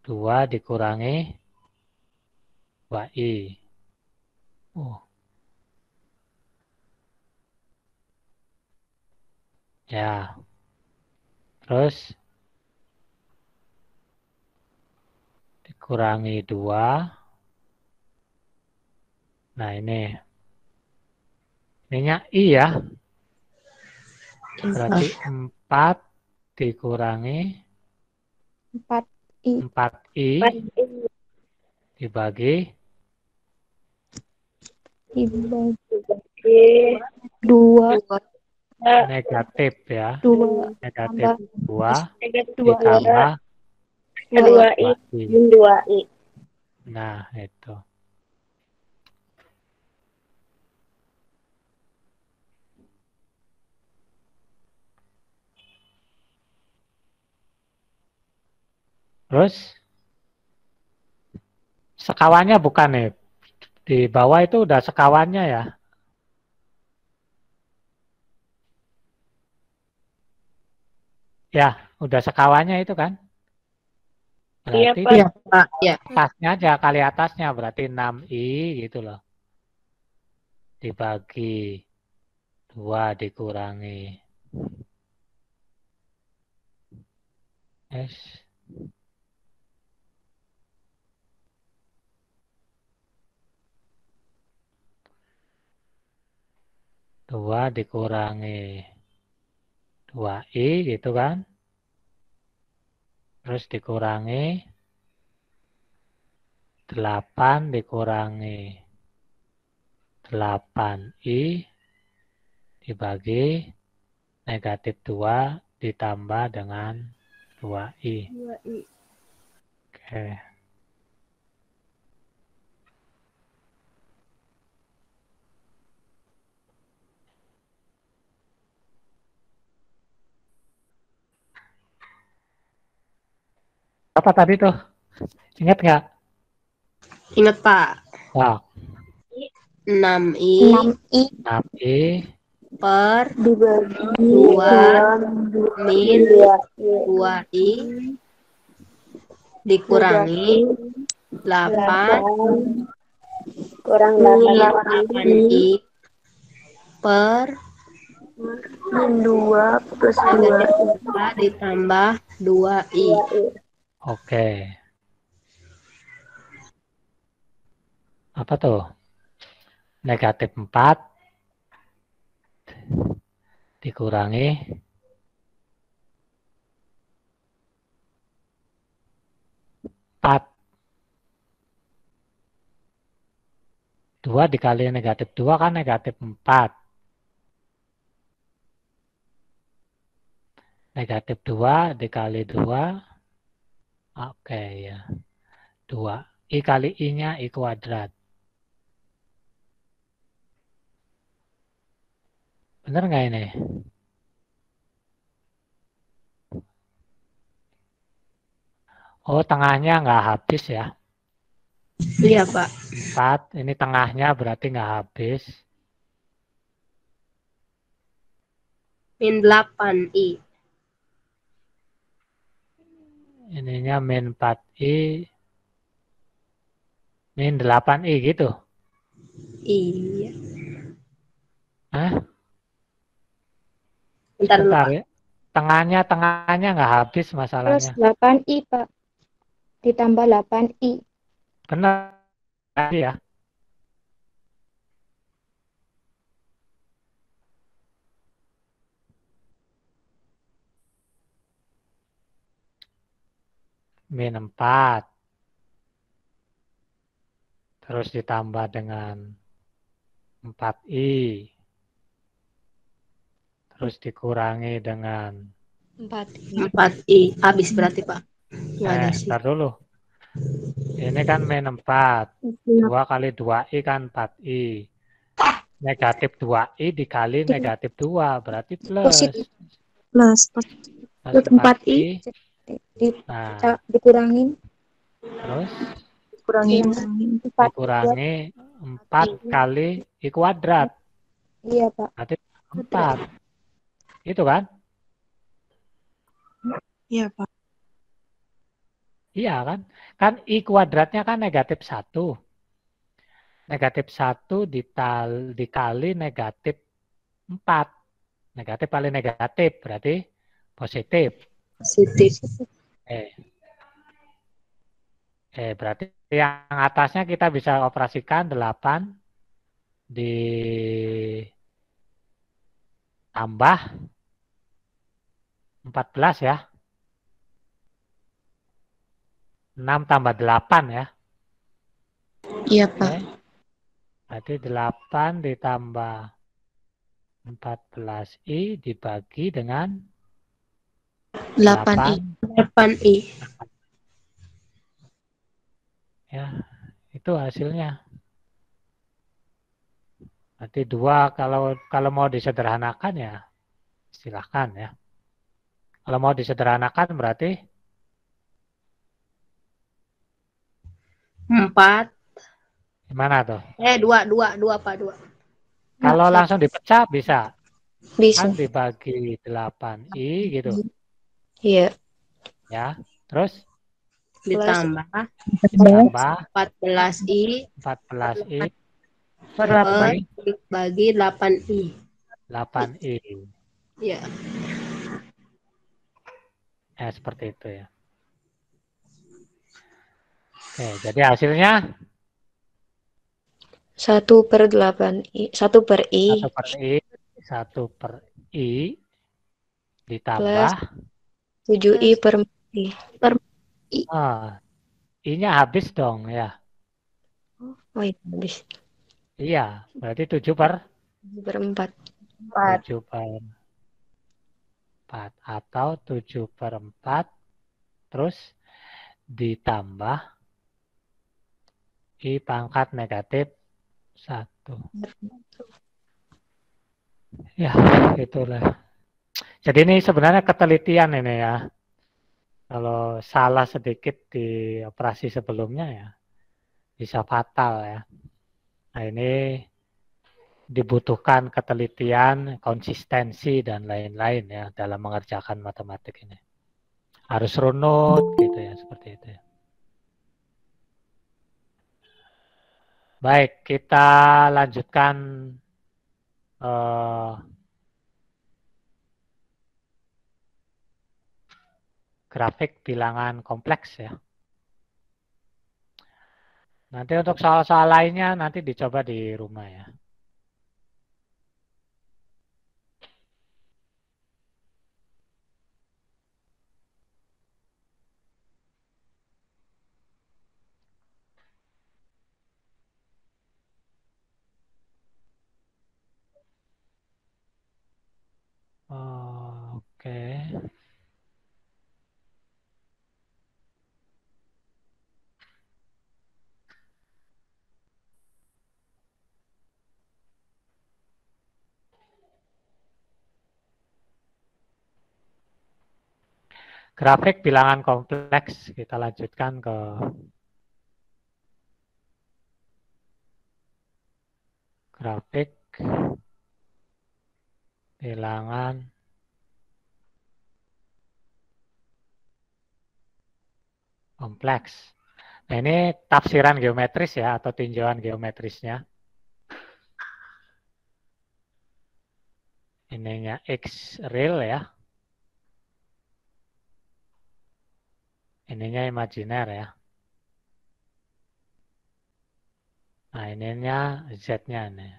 2 dikurangi 2i. Ya. Terus dikurangi 2. Nah, ini. Ininya I ya. Berarti 4 dikurangi 4I. 4i dibagi 2. negatif ya. 2 Negatif 2 2 ditambah 2i. 2i. Nah, itu. Terus sekawannya bukan nih. Di bawah itu udah sekawannya ya. Ya, udah sekawannya itu kan. Berarti Iya, Pak. Iya. atasnya aja kali atasnya berarti 6i gitu loh. Dibagi 2 dikurangi S. 2 dikurangi 2i gitu kan. Terus dikurangi 8 dikurangi 8i dibagi negatif 2 ditambah dengan 2i. 2i. Oke. Apa tadi tuh? Ingat nggak? Ingat Pak. Nah, 6i 6i 6i per dibagi 2 min 2i dikurangi 8 kurang min 8i per min 2 plus 2 ditambah 2i. Oke. Apa tuh? Negatif 4 dikurangi 4. 2 dikali negatif 2 kan negatif 4. Negatif 2 dikali 2. Oke ya. 2. I kali I-nya I kuadrat. Bener nggak ini? Oh, tengahnya nggak habis ya. Iya Pak. 4. Ini tengahnya berarti nggak habis. Min 8i. Ininya min 4i. Min 8i gitu. Iya. Hah? Bentar dulu Bentar Pak. ya. Tengahnya nggak habis plus masalahnya. 8i Pak, ditambah 8i. Benar ya. Min 4. Terus ditambah dengan 4i. Terus dikurangi dengan 4i. Habis berarti Pak. Nggak ada sih. ntar dulu. Ini kan min 4. 2 kali 2i kan 4i. Negatif 2i dikali negatif 2. Berarti plus. Positif. Plus. Plus 4i. Nah, Dikurangin. terus Kurangin. dikurangi 4 kali i kuadrat. Iya Pak. Berarti 4. Itu kan? Iya Pak. Iya kan? Kan i kuadratnya kan negatif 1. Negatif 1 dikali negatif 4. Negatif kali negatif berarti positif. Positif. Berarti yang atasnya kita bisa operasikan 8 ditambah 14 ya. 6 tambah 8 ya. Iya Pak. Berarti 8 ditambah 14i dibagi dengan 8i. 8i. Ya, itu hasilnya. Berarti 2 kalau mau disederhanakan ya silahkan ya. Kalau mau disederhanakan berarti 4. gimana tuh? 2 Pak, 2. Kalau langsung dipecah bisa. Bisa. Kan dibagi 8i gitu. Iya. Ya. Terus Ditambah 14i 14i per bagi 8i. 8i. Iya. Ya, seperti itu ya. Oke, jadi hasilnya 1/8i. 1/i. 1/i 1 per I ditambah 7I per I. I-nya habis dong ya. Oh iya, habis. Iya, berarti 7 per 4. 7 per 4 atau 7 per 4 terus ditambah I pangkat negatif 1. Ya, itulah. Jadi ini sebenarnya ketelitian ini ya. Kalau salah sedikit di operasi sebelumnya ya bisa fatal ya. Nah ini dibutuhkan ketelitian, konsistensi dan lain-lain ya dalam mengerjakan matematik ini. Harus runut gitu ya, seperti itu ya. Baik, kita lanjutkan grafik bilangan kompleks ya. Nanti untuk soal-soal lainnya nanti dicoba di rumah ya. Oke. Grafik bilangan kompleks, kita lanjutkan ke grafik bilangan kompleks. Nah, ini tafsiran geometris ya, atau tinjauan geometrisnya. Ininya X real ya. Ininya imajiner ya. Nah, ininya Z-nya nih.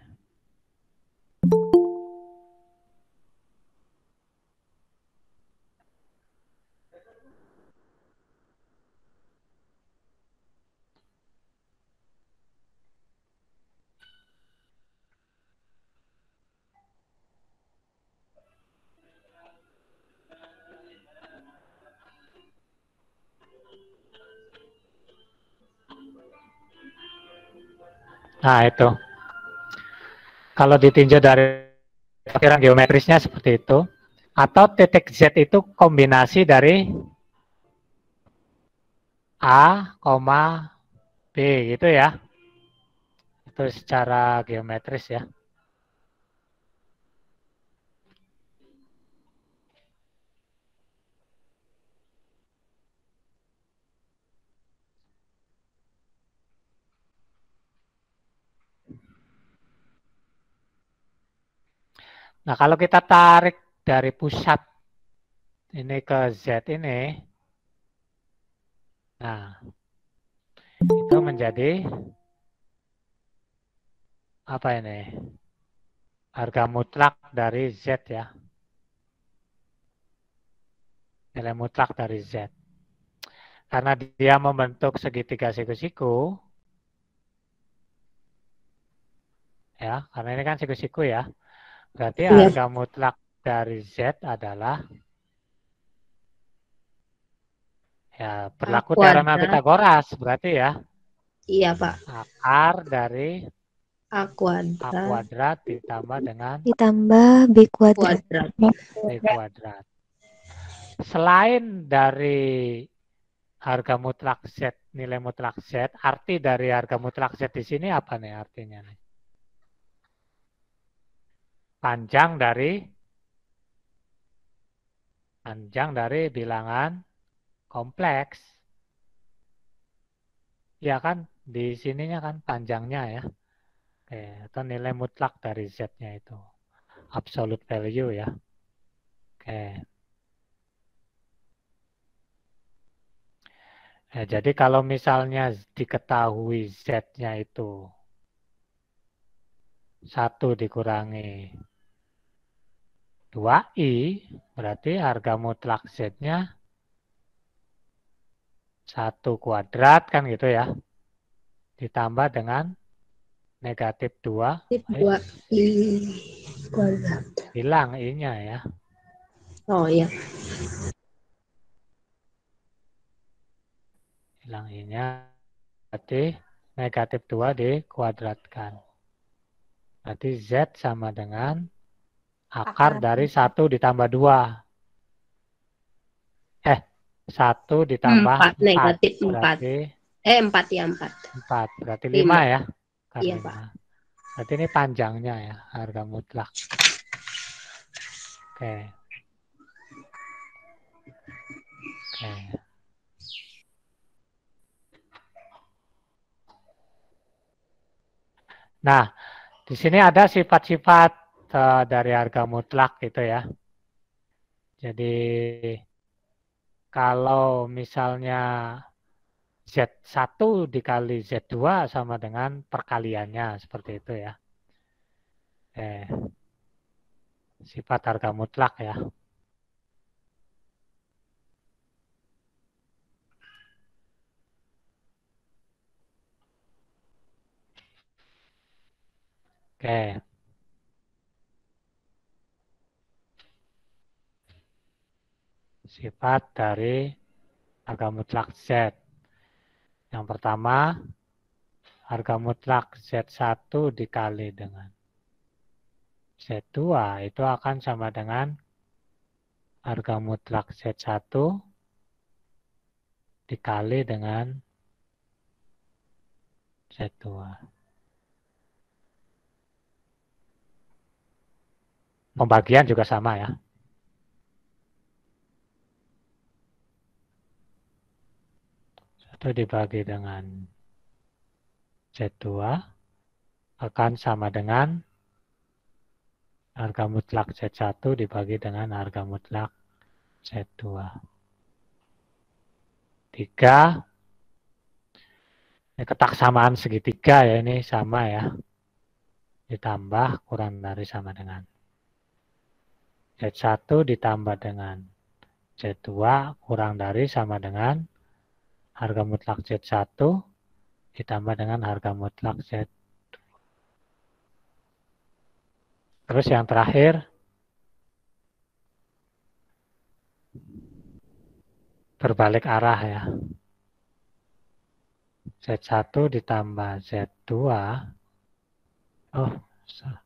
Nah, itu. Kalau ditinjau dari tafsiran geometrisnya seperti itu. Atau titik Z itu kombinasi dari A, B gitu ya. Itu secara geometris ya. Nah, kalau kita tarik dari pusat ini ke Z ini, nah, itu menjadi apa ini? Harga mutlak dari Z ya. Nilai mutlak dari Z. Karena dia membentuk segitiga siku-siku, ya, karena ini kan siku-siku ya. Berarti harga mutlak dari Z adalah ya berlaku teorema Pitagoras berarti ya. Iya, Pak. Akar dari A kuadrat ditambah dengan B kuadrat. B kuadrat. Selain dari harga mutlak Z, nilai mutlak Z, arti dari harga mutlak Z di sini apa nih artinya nih? Panjang dari bilangan kompleks. Ya kan, di sininya kan panjangnya ya. Oke, atau nilai mutlak dari Z-nya itu. Absolute value ya. Oke. Ya, jadi kalau misalnya diketahui Z-nya itu 1 dikurangi 2i berarti harga mutlak Z-nya 1 kuadrat kan gitu ya. Ditambah dengan negatif 2. Dua I kuadrat. Hilang I-nya ya. Oh iya. Hilang I-nya. Berarti negatif 2 dikuadratkan. Berarti Z sama dengan akar dari 1 ditambah 2. 1 ditambah 4. Negatif 4. Berarti 4 ya 4. 4. Berarti 5 ya. Akar Iya, 5. Pak. Berarti ini panjangnya ya, harga mutlak. Oke. Oke. Nah, di sini ada sifat-sifat dari harga mutlak gitu ya. Jadi kalau misalnya Z1 dikali Z2 sama dengan perkaliannya seperti itu ya. Sifat harga mutlak ya. Oke. Sifat dari harga mutlak Z. Yang pertama, harga mutlak Z1 dikali dengan Z2 itu akan sama dengan harga mutlak Z1 dikali dengan Z2. Pembagian juga sama ya. Satu dibagi dengan Z2 akan sama dengan harga mutlak Z1 dibagi dengan harga mutlak Z2. 3. Ini ketaksamaan segitiga ya, ini sama ya. Ditambah kurang dari sama dengan Z1 ditambah dengan Z2 kurang dari sama dengan harga mutlak Z1 ditambah dengan harga mutlak Z2. Terus yang terakhir, berbalik arah ya. Z1 ditambah Z2. Oh, salah.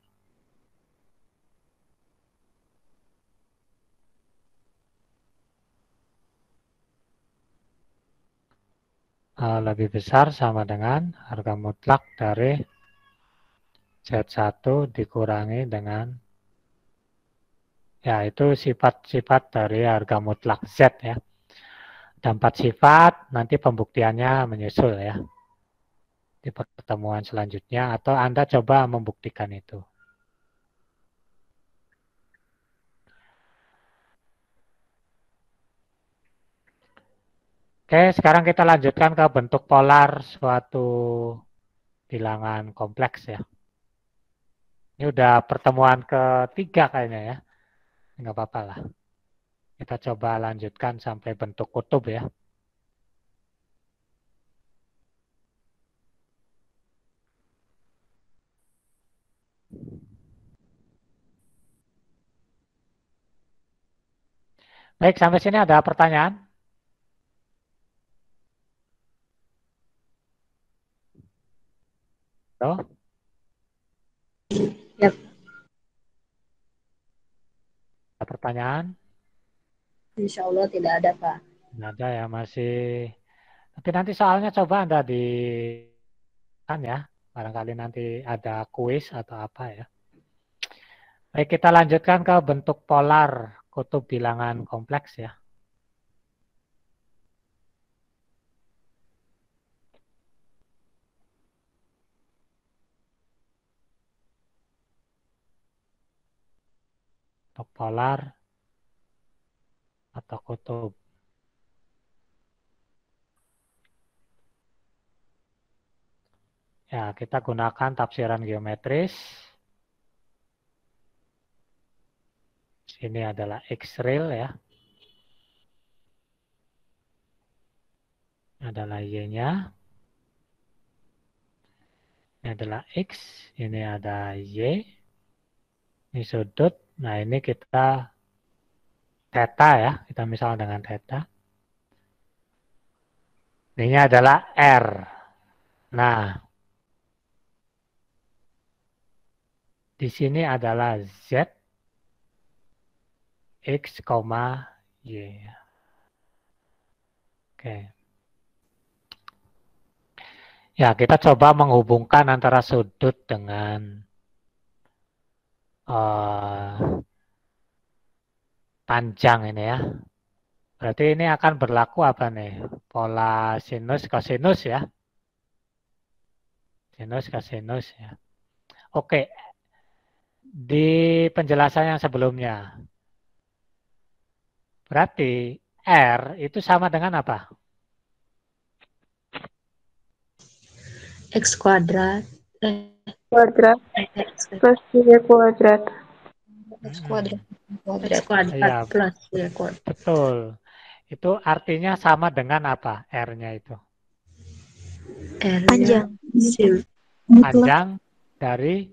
Lebih besar sama dengan harga mutlak dari Z1 dikurangi dengan, ya itu sifat-sifat dari harga mutlak Z ya. Ada 4 sifat, nanti pembuktiannya menyusul ya. Di pertemuan selanjutnya, atau Anda coba membuktikan itu. Oke, sekarang kita lanjutkan ke bentuk polar suatu bilangan kompleks ya. Ini udah pertemuan ketiga kayaknya ya. Nggak apa-apa lah. Kita coba lanjutkan sampai bentuk kutub ya. Baik, sampai sini ada pertanyaan? Halo? Yap. Ada pertanyaan? Insya Allah tidak ada, Pak. Nggak ada ya, masih. Tapi nanti soalnya coba Anda di kan ya. Barangkali nanti ada kuis atau apa ya. Baik, kita lanjutkan ke bentuk polar kutub bilangan kompleks ya. Bentuk polar atau kutub. Ya, kita gunakan tafsiran geometris. Ini adalah X real ya. Adalah Y-nya. Ini adalah X. Ini ada Y. Ini sudut. Nah, ini kita theta ya. Kita misal dengan theta. Ini adalah R. Nah, di sini adalah Z, X, Y. Oke. Ya, kita coba menghubungkan antara sudut dengan panjang ini ya. Berarti ini akan berlaku apa nih? Pola sinus kosinus ya. Sinus kosinus ya. Oke. Di penjelasan yang sebelumnya. Berarti R itu sama dengan apa? X kuadrat. Kuadrat X plus Y kuadrat. X kuadrat. X kuadrat Iya, plus Y kuadrat. betul. Itu artinya sama dengan apa R-nya itu? Panjang. Panjang dari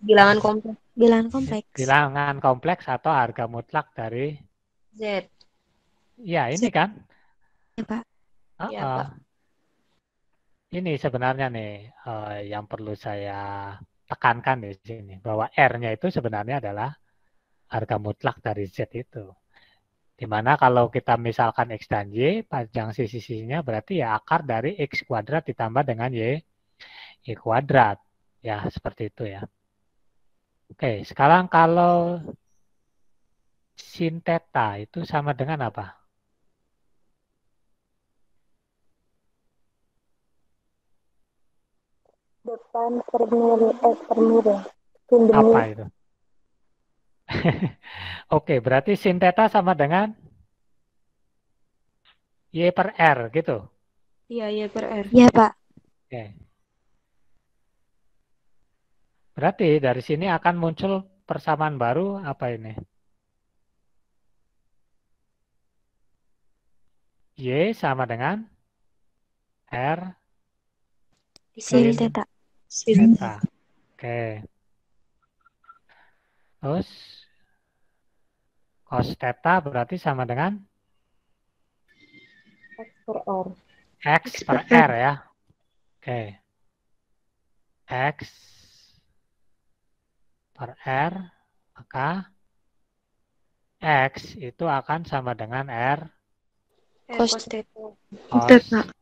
Bilangan kompleks. Bilangan kompleks. bilangan kompleks atau harga mutlak dari Z. ya ini kan? Ya, Pak. Ya, Pak. Ini sebenarnya nih yang perlu saya tekankan di sini bahwa R-nya itu sebenarnya adalah harga mutlak dari Z itu. Dimana kalau kita misalkan X dan Y, panjang sisi-sisinya berarti ya akar dari X kuadrat ditambah dengan Y kuadrat. Ya, seperti itu ya. Oke, sekarang kalau sin theta itu sama dengan apa? Depan per miring. Apa itu? Oke, berarti sin theta sama dengan Y per R gitu. Iya, Y per R. Iya, Pak. Oke. Berarti dari sini akan muncul persamaan baru apa ini? Y sama dengan R Sin sin theta. theta. Oke. Terus cos theta berarti sama dengan X per R. X per R ya. Oke. X per R, maka X itu akan sama dengan R Cos theta. cos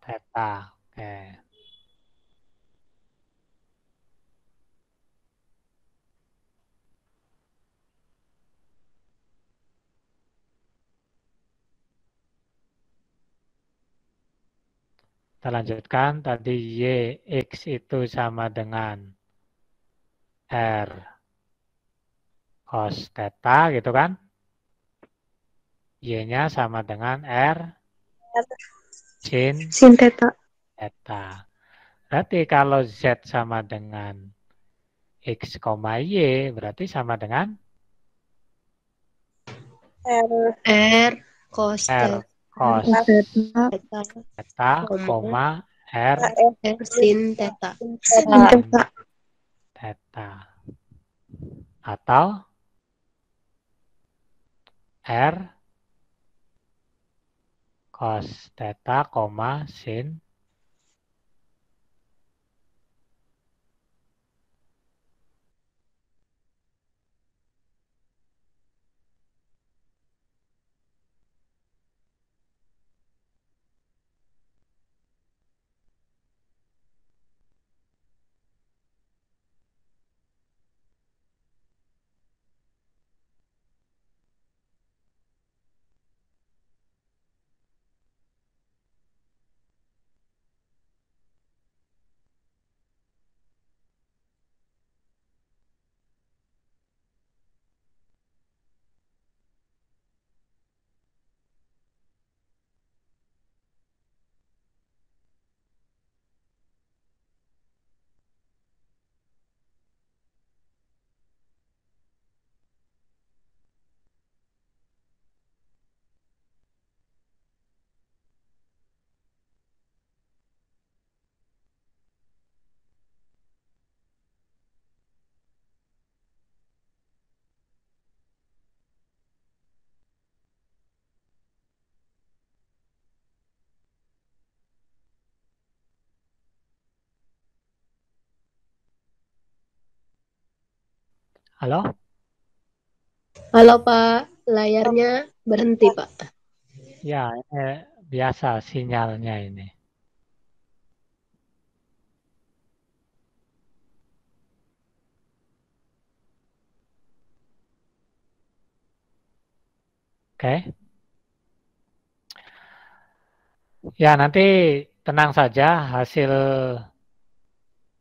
theta. Oke. Kita lanjutkan, tadi Y, X itu sama dengan R cos theta gitu kan. Y-nya sama dengan R sin theta. theta. Berarti kalau Z sama dengan X, Y, berarti sama dengan R cos R cos theta, R sin theta. sin theta. Atau R cos theta, sin Halo? Halo Pak, layarnya berhenti Pak. Ya, biasa sinyalnya ini. Oke. Ya, nanti tenang saja, hasil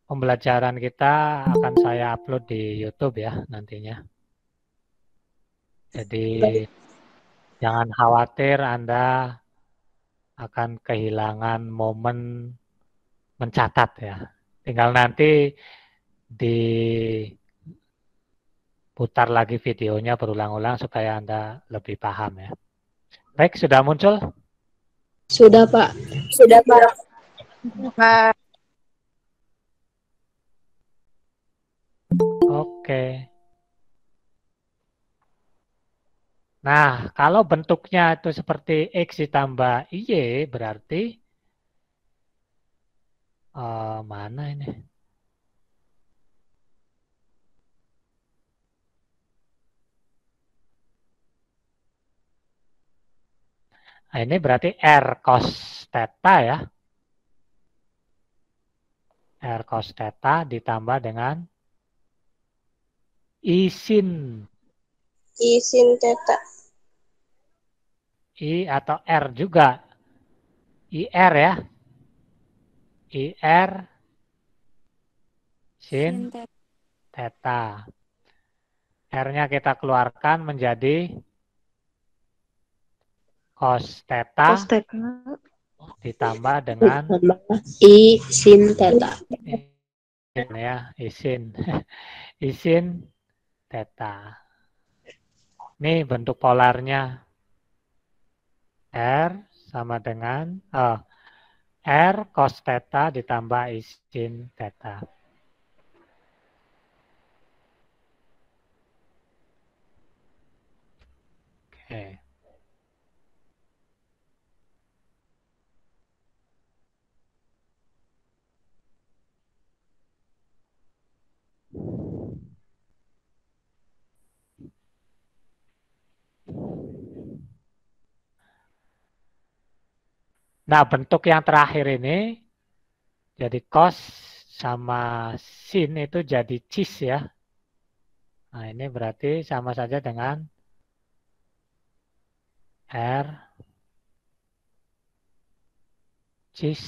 pembelajaran kita akan saya upload di YouTube ya nantinya. Jadi jangan khawatir Anda akan kehilangan momen mencatat ya. Tinggal nanti diputar lagi videonya berulang-ulang supaya Anda lebih paham ya. Baik, sudah muncul? Sudah Pak. Sudah, Pak. Pak. Oke. Nah, kalau bentuknya itu seperti X ditambah Y, berarti mana ini? Nah, ini berarti R cos theta ya. R cos theta ditambah dengan I sin. I sin theta. I atau R juga. IR ya. IR sin theta. R-nya kita keluarkan menjadi cos theta ditambah dengan I sin theta. ya, isin. Isin theta. Ini bentuk polarnya. R sama dengan R cos theta ditambah isin theta. Oke. Nah, bentuk yang terakhir ini jadi cos sama sin itu jadi cis ya. Nah, ini berarti sama saja dengan R cis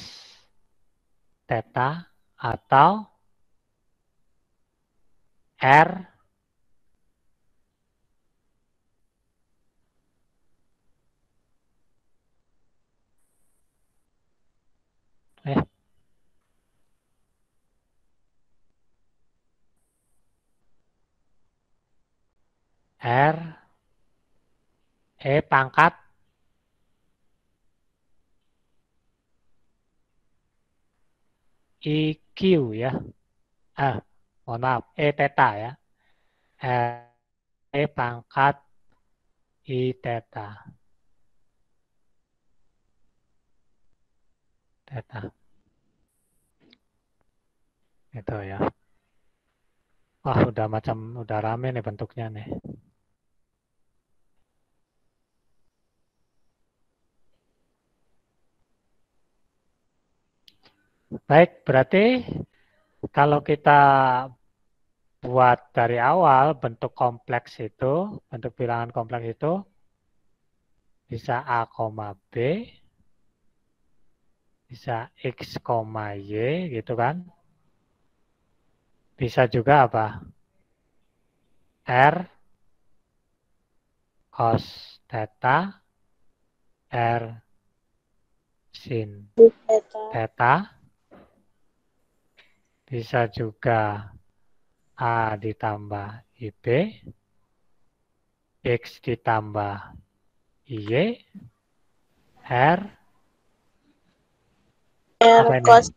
theta atau R eh R pangkat IQ ya. Mohon maaf, theta ya. Pangkat I theta. Theta. Itu ya. Wah, udah rame nih bentuknya nih. Baik, berarti kalau kita buat dari awal bentuk kompleks itu, bentuk bilangan kompleks itu bisa A, B, bisa X, Y gitu kan. Bisa juga apa? R cos theta, R sin theta. Bisa juga A ditambah IB, X ditambah IY, R cos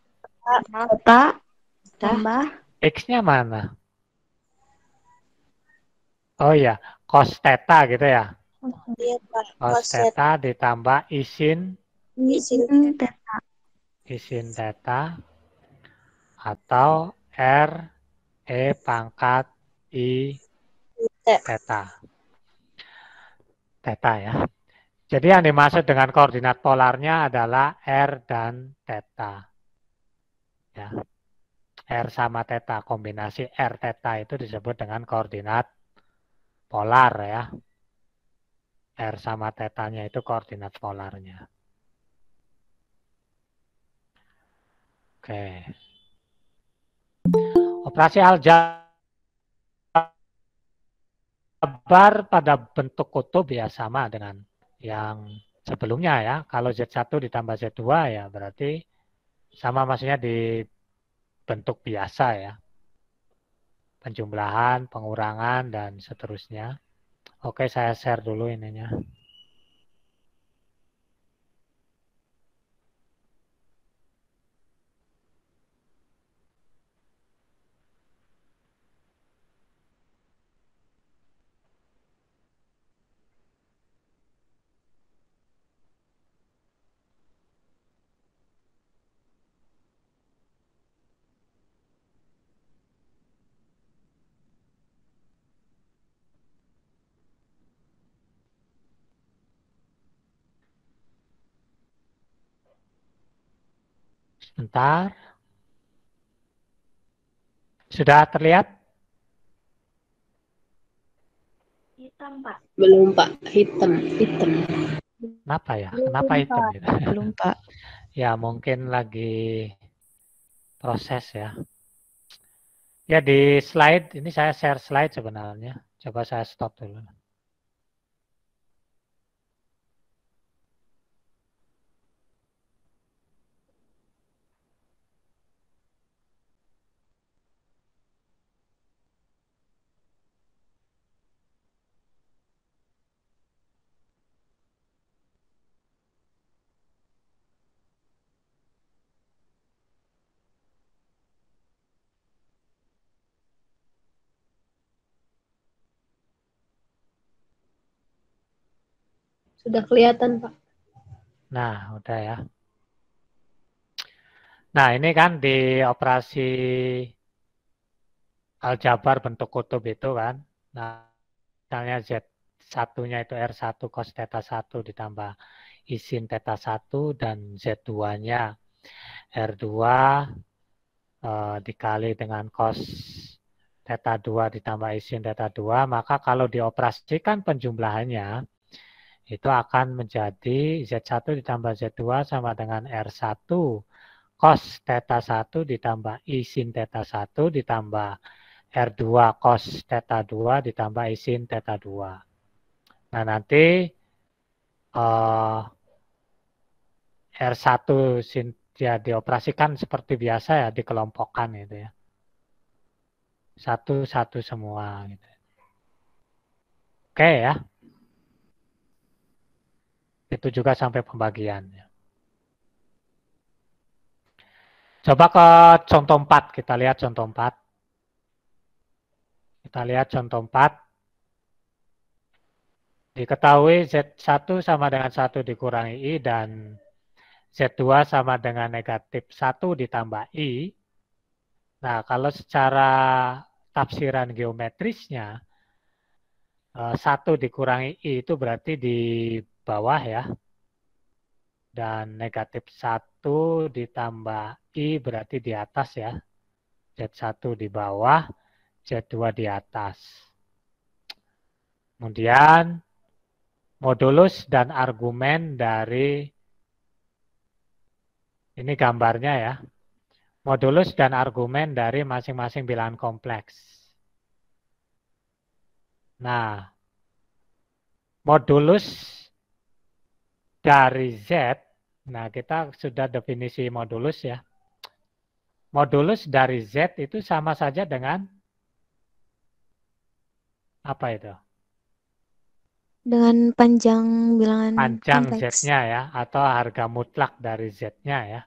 Theta tambah X-nya mana? Oh iya, cos theta gitu ya. Cos theta ditambah isin theta. theta atau R pangkat I Theta. Theta ya. Jadi yang dimaksud dengan koordinat polarnya adalah R dan theta. Ya. R sama theta, kombinasi R theta itu disebut dengan koordinat polar ya. R sama tetanya itu koordinat polarnya. Oke. Operasi aljabar pada bentuk kutub ya sama dengan yang sebelumnya ya. Kalau Z1 ditambah Z2 ya berarti sama, maksudnya di bentuk biasa ya. Penjumlahan, pengurangan, dan seterusnya. Oke, saya share dulu ininya. Sebentar. Sudah terlihat? Hitam, Pak. Belum, Pak. Hitam. Kenapa ya? Kenapa hitam gitu? Belum, Pak. Ya mungkin lagi proses ya. Ya di slide, ini saya share slide sebenarnya. Coba saya stop dulu. Sudah kelihatan, Pak. Nah, udah ya. Nah, ini kan di operasi aljabar bentuk kutub itu kan. Nah, misalnya Z1-nya itu R1 cos theta 1 ditambah isin theta 1 dan Z2-nya R2 dikali dengan cos theta 2 ditambah isin theta 2, maka kalau dioperasikan penjumlahannya itu akan menjadi Z1 ditambah Z2 sama dengan R1 cos theta 1 ditambah isin theta 1 ditambah R2 cos theta 2 ditambah isin theta 2. Nah, nanti R1 ya dioperasikan seperti biasa ya, dikelompokkan gitu ya. Satu-satu semua gitu. Oke ya. Itu juga sampai pembagian. Coba ke contoh 4, kita lihat contoh 4. Kita lihat contoh 4. Diketahui Z1 sama dengan 1 dikurangi I dan Z2 sama dengan negatif 1 ditambah I. Nah, kalau secara tafsiran geometrisnya, 1 dikurangi I itu berarti di bawah ya. Dan negatif 1 ditambah I berarti di atas ya. Z1 di bawah, Z2 di atas. Kemudian modulus dan argumen dari, ini gambarnya ya. Modulus dan argumen dari masing-masing bilangan kompleks. Nah, modulus dari Z, nah kita sudah definisi modulus ya. Modulus dari Z itu sama saja dengan apa itu? Dengan panjang bilangan Panjang kompleks. Z-nya ya, atau harga mutlak dari Z-nya ya.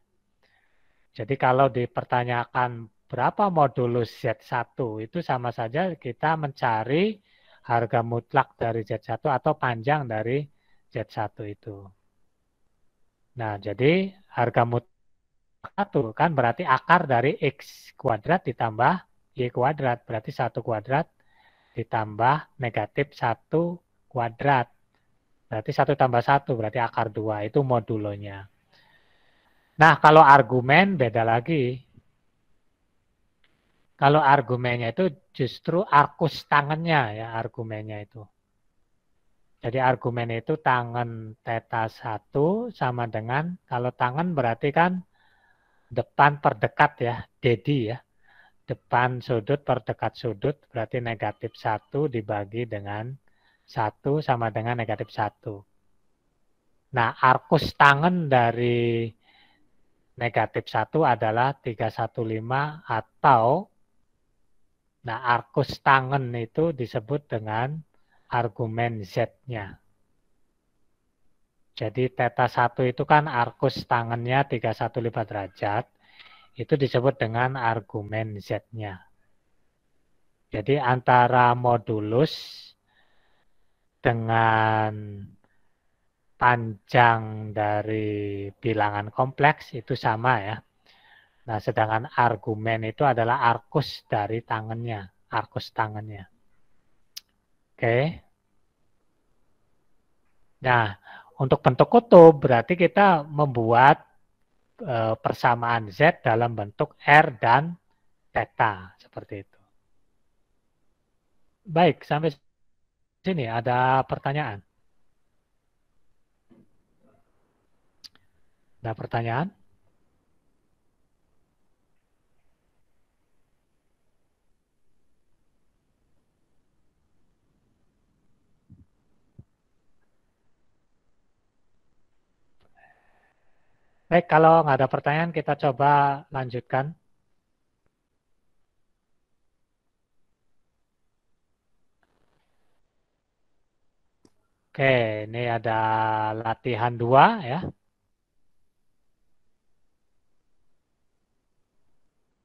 Jadi kalau dipertanyakan berapa modulus Z1, itu sama saja kita mencari harga mutlak dari Z1 atau panjang dari Z1 itu. Nah, jadi harga mutlak 1 kan berarti akar dari X kuadrat ditambah Y kuadrat, berarti 1 kuadrat ditambah negatif 1 kuadrat. Berarti 1 tambah 1 berarti akar 2. Itu modulonya. Nah, kalau argumen beda lagi. Kalau argumennya itu justru arkus tangannya ya argumennya itu. Jadi argumen itu tangan theta 1 sama dengan, kalau tangan berarti kan depan per dekat ya, dedi ya. Depan sudut per dekat sudut berarti negatif 1 dibagi dengan 1 sama dengan negatif 1. Nah, arkus tangan dari negatif 1 adalah 315 atau, nah arkus tangan itu disebut dengan argumen Z-nya. Jadi theta 1 itu kan arkus tangannya 315 derajat, itu disebut dengan argumen Z-nya. Jadi antara modulus dengan panjang dari bilangan kompleks itu sama ya. Nah, sedangkan argumen itu adalah arkus dari tangannya, arkus tangannya. Oke. Nah, untuk bentuk kutub berarti kita membuat persamaan Z dalam bentuk R dan theta, seperti itu. Baik, sampai sini ada pertanyaan? Ada pertanyaan? Baik, kalau nggak ada pertanyaan kita coba lanjutkan. Oke, ini ada latihan 2 ya.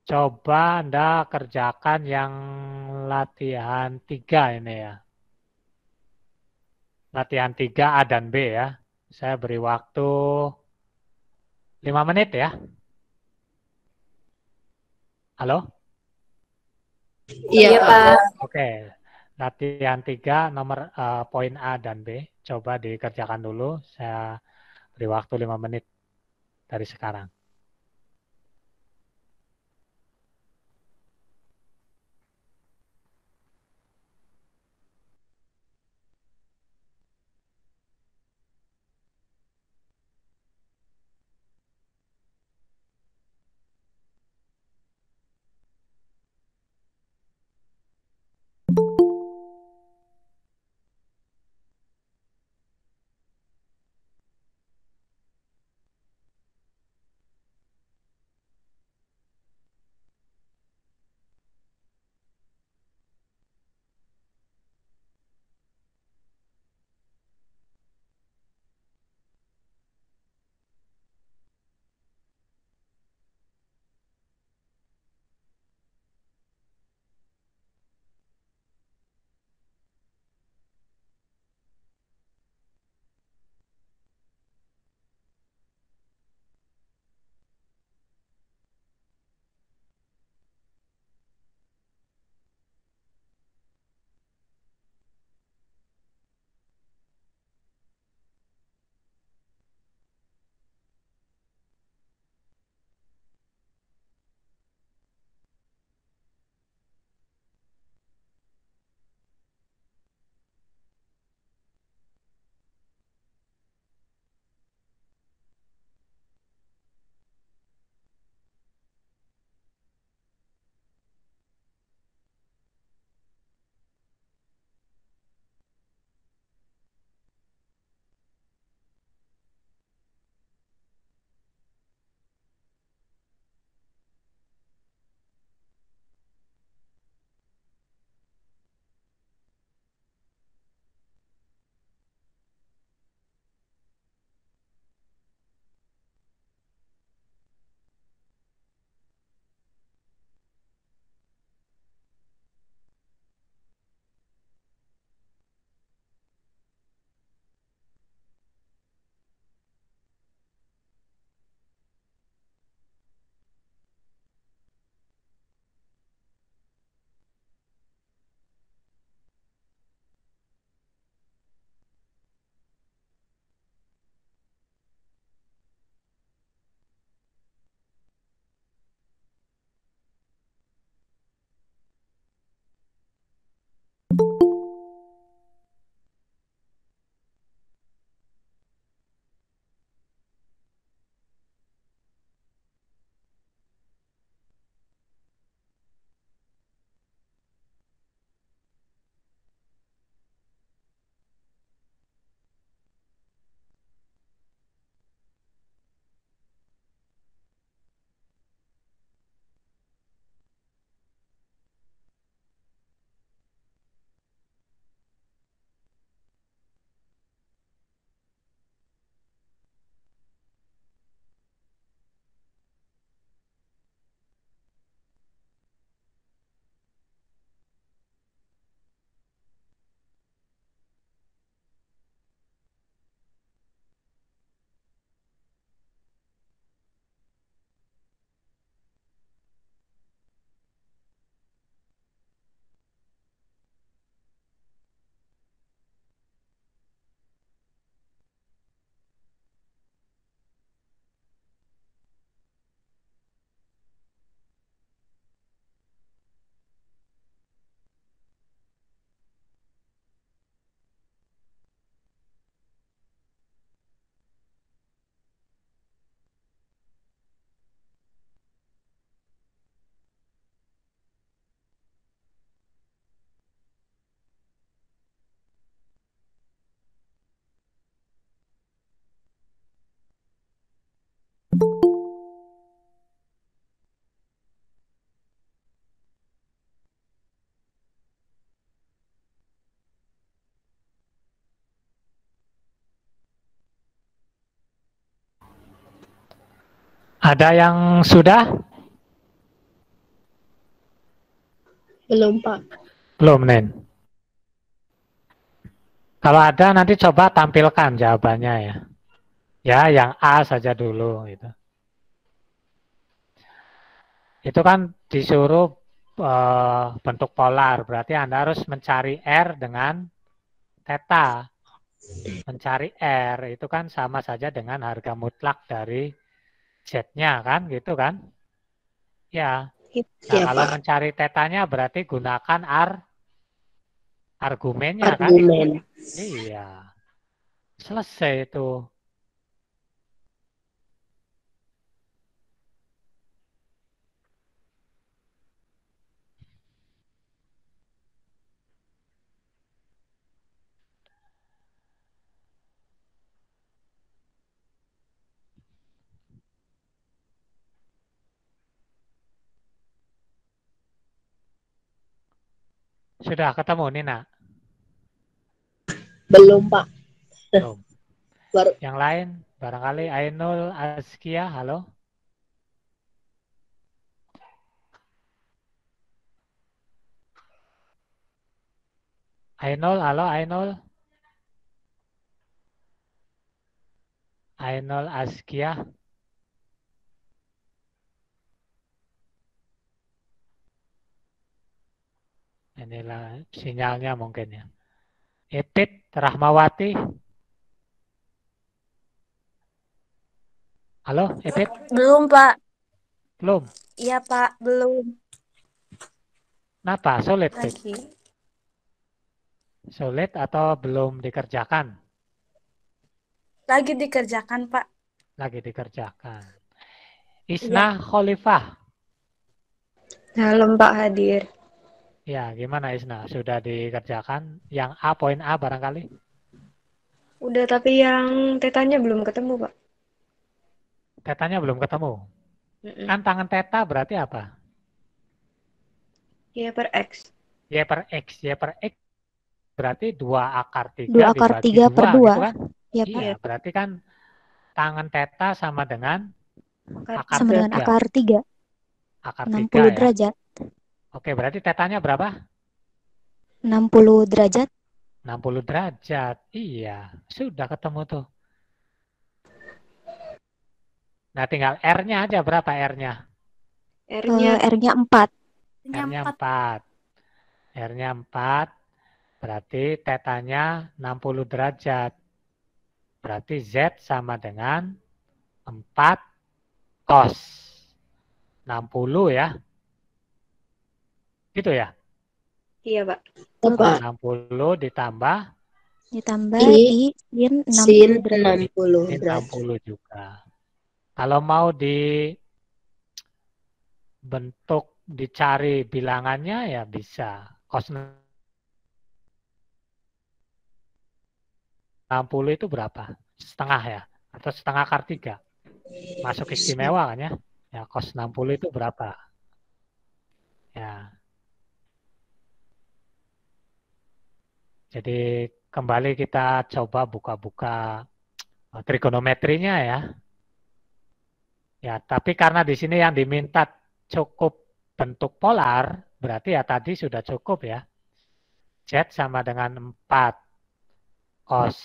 Coba Anda kerjakan yang latihan 3 ini ya. Latihan 3 A dan B ya. Saya beri waktu 5 menit ya. Halo? Iya, Pak. Oke. Latihan 3 nomor poin A dan B. Coba dikerjakan dulu. Saya beri waktu 5 menit dari sekarang. Ada yang sudah? Belum, Pak. Belum, Nen. Kalau ada nanti coba tampilkan jawabannya ya. Ya, yang A saja dulu gitu. Itu kan disuruh bentuk polar, berarti Anda harus mencari R dengan theta. Mencari R itu kan sama saja dengan harga mutlak dari Z-nya kan, gitu kan? Ya. Nah, Ya, kalau Pak. mencari tetanya berarti gunakan argumennya kan? Argumen. Iya. Selesai itu. Sudah ketemu Nina? Belum, Pak. Belum. Baru. Yang lain? Barangkali Ainul Azkia, halo? Ainul, halo Ainul? Ainul Azkia? Inilah sinyalnya mungkin ya. Etit Rahmawati? Halo, Etit? Belum, Pak. Belum? Iya, Pak. Belum. Kenapa? Sulit, Tit? Lagi. Sulit atau belum dikerjakan? Lagi dikerjakan, Pak. Lagi dikerjakan. Iya. Isna Khalifah? Halo Mbak hadir. Ya, gimana Isna? Sudah dikerjakan? Yang A, poin A barangkali? Udah tapi yang tetanya belum ketemu Pak. Tetanya belum ketemu. Mm-mm. Kan tangan teta berarti apa? Y per X. Y per X. Y per X berarti 2 akar 3 2 akar dibagi 3 per 2 gitu 2. kan? Ya, Pak. Iya, berarti kan tangan teta sama dengan akar Sama dengan 3. akar 3. Akar 60 3 ya. derajat. Oke, berarti tetanya berapa? 60 derajat. 60 derajat. Iya, sudah ketemu tuh. Nah, tinggal R-nya aja. Berapa R-nya? R-nya R-nya 4. R-nya 4. R-nya 4. Berarti tetanya 60 derajat. Berarti Z sama dengan 4 cos 60 ya. Gitu ya? iya Pak. Pak. 60 ditambah I sin 60 sin derajat. 60 sin derajat. 60 juga. Kalau mau dibentuk dicari bilangannya ya bisa. Cos 60 itu berapa? Setengah ya? Atau setengah akar 3? Masuk istimewa kan ya? Ya, cos 60 itu berapa? Ya. Jadi kembali kita coba buka-buka trigonometrinya ya. Ya, tapi karena di sini yang diminta cukup bentuk polar, berarti ya tadi sudah cukup ya. Z sama dengan 4 cos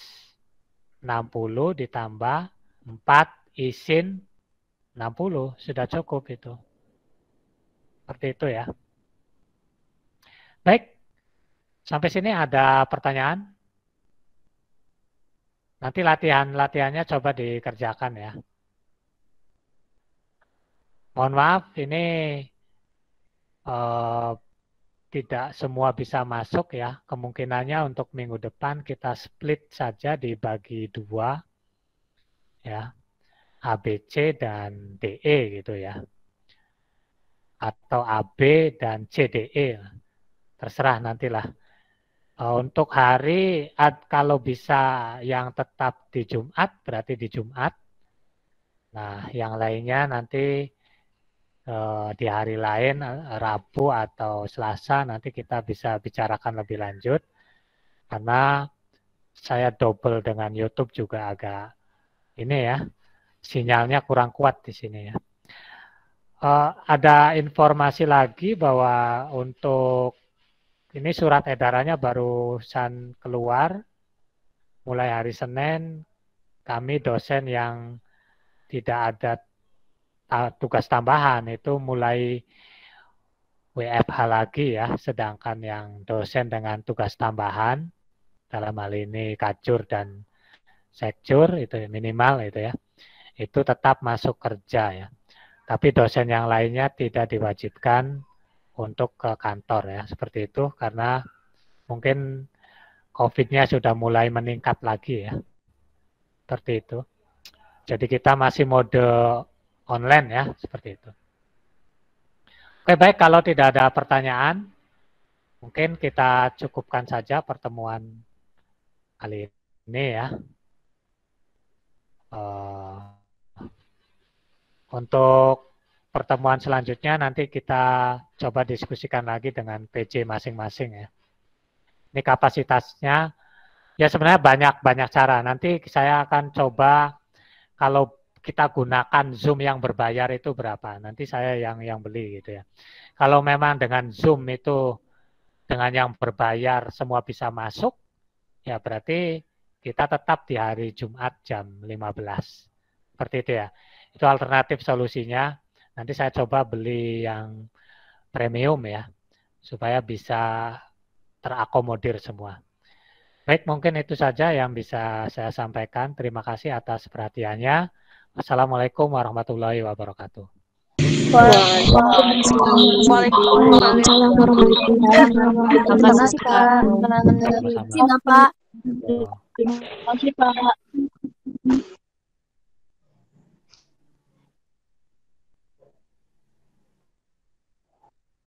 60 ditambah 4 I sin 60, sudah cukup itu. Seperti itu ya. Baik, sampai sini ada pertanyaan? Nanti latihannya coba dikerjakan ya. Mohon maaf, ini tidak semua bisa masuk ya. Kemungkinannya untuk minggu depan kita split saja dibagi 2 ya. ABC dan DE gitu ya. Atau AB dan CDE. Terserah nantilah. Untuk hari kalau bisa yang tetap di Jumat berarti di Jumat. Nah, yang lainnya nanti di hari lain Rabu atau Selasa nanti kita bisa bicarakan lebih lanjut karena saya double dengan YouTube juga agak ini ya sinyalnya kurang kuat di sini ya. Ada informasi lagi bahwa untuk ini surat edarannya barusan keluar. Mulai hari Senin, kami dosen yang tidak ada tugas tambahan itu mulai WFH lagi ya. Sedangkan yang dosen dengan tugas tambahan, dalam hal ini kajur dan sekjur itu minimal itu ya, itu tetap masuk kerja ya. Tapi dosen yang lainnya tidak diwajibkan untuk ke kantor ya, seperti itu karena mungkin COVID-nya sudah mulai meningkat lagi ya, seperti itu. Jadi kita masih mode online ya, seperti itu. Oke baik, kalau tidak ada pertanyaan, mungkin kita cukupkan saja pertemuan kali ini ya. Untuk pertemuan selanjutnya nanti kita coba diskusikan lagi dengan PJ masing-masing ya. Ini kapasitasnya ya sebenarnya banyak cara. Nanti saya akan coba kalau kita gunakan Zoom yang berbayar itu berapa. Nanti saya yang beli gitu ya. Kalau memang dengan Zoom itu dengan yang berbayar semua bisa masuk, ya berarti kita tetap di hari Jumat jam 15. Seperti itu ya. Itu alternatif solusinya. Nanti saya coba beli yang premium ya, supaya bisa terakomodir semua. Baik, mungkin itu saja yang bisa saya sampaikan. Terima kasih atas perhatiannya. Wassalamualaikum warahmatullahi wabarakatuh. Waalaikumsalam warahmatullahi wabarakatuh. Terima kasih, Pak. Sama-sama. Pak. Terima kasih Pak.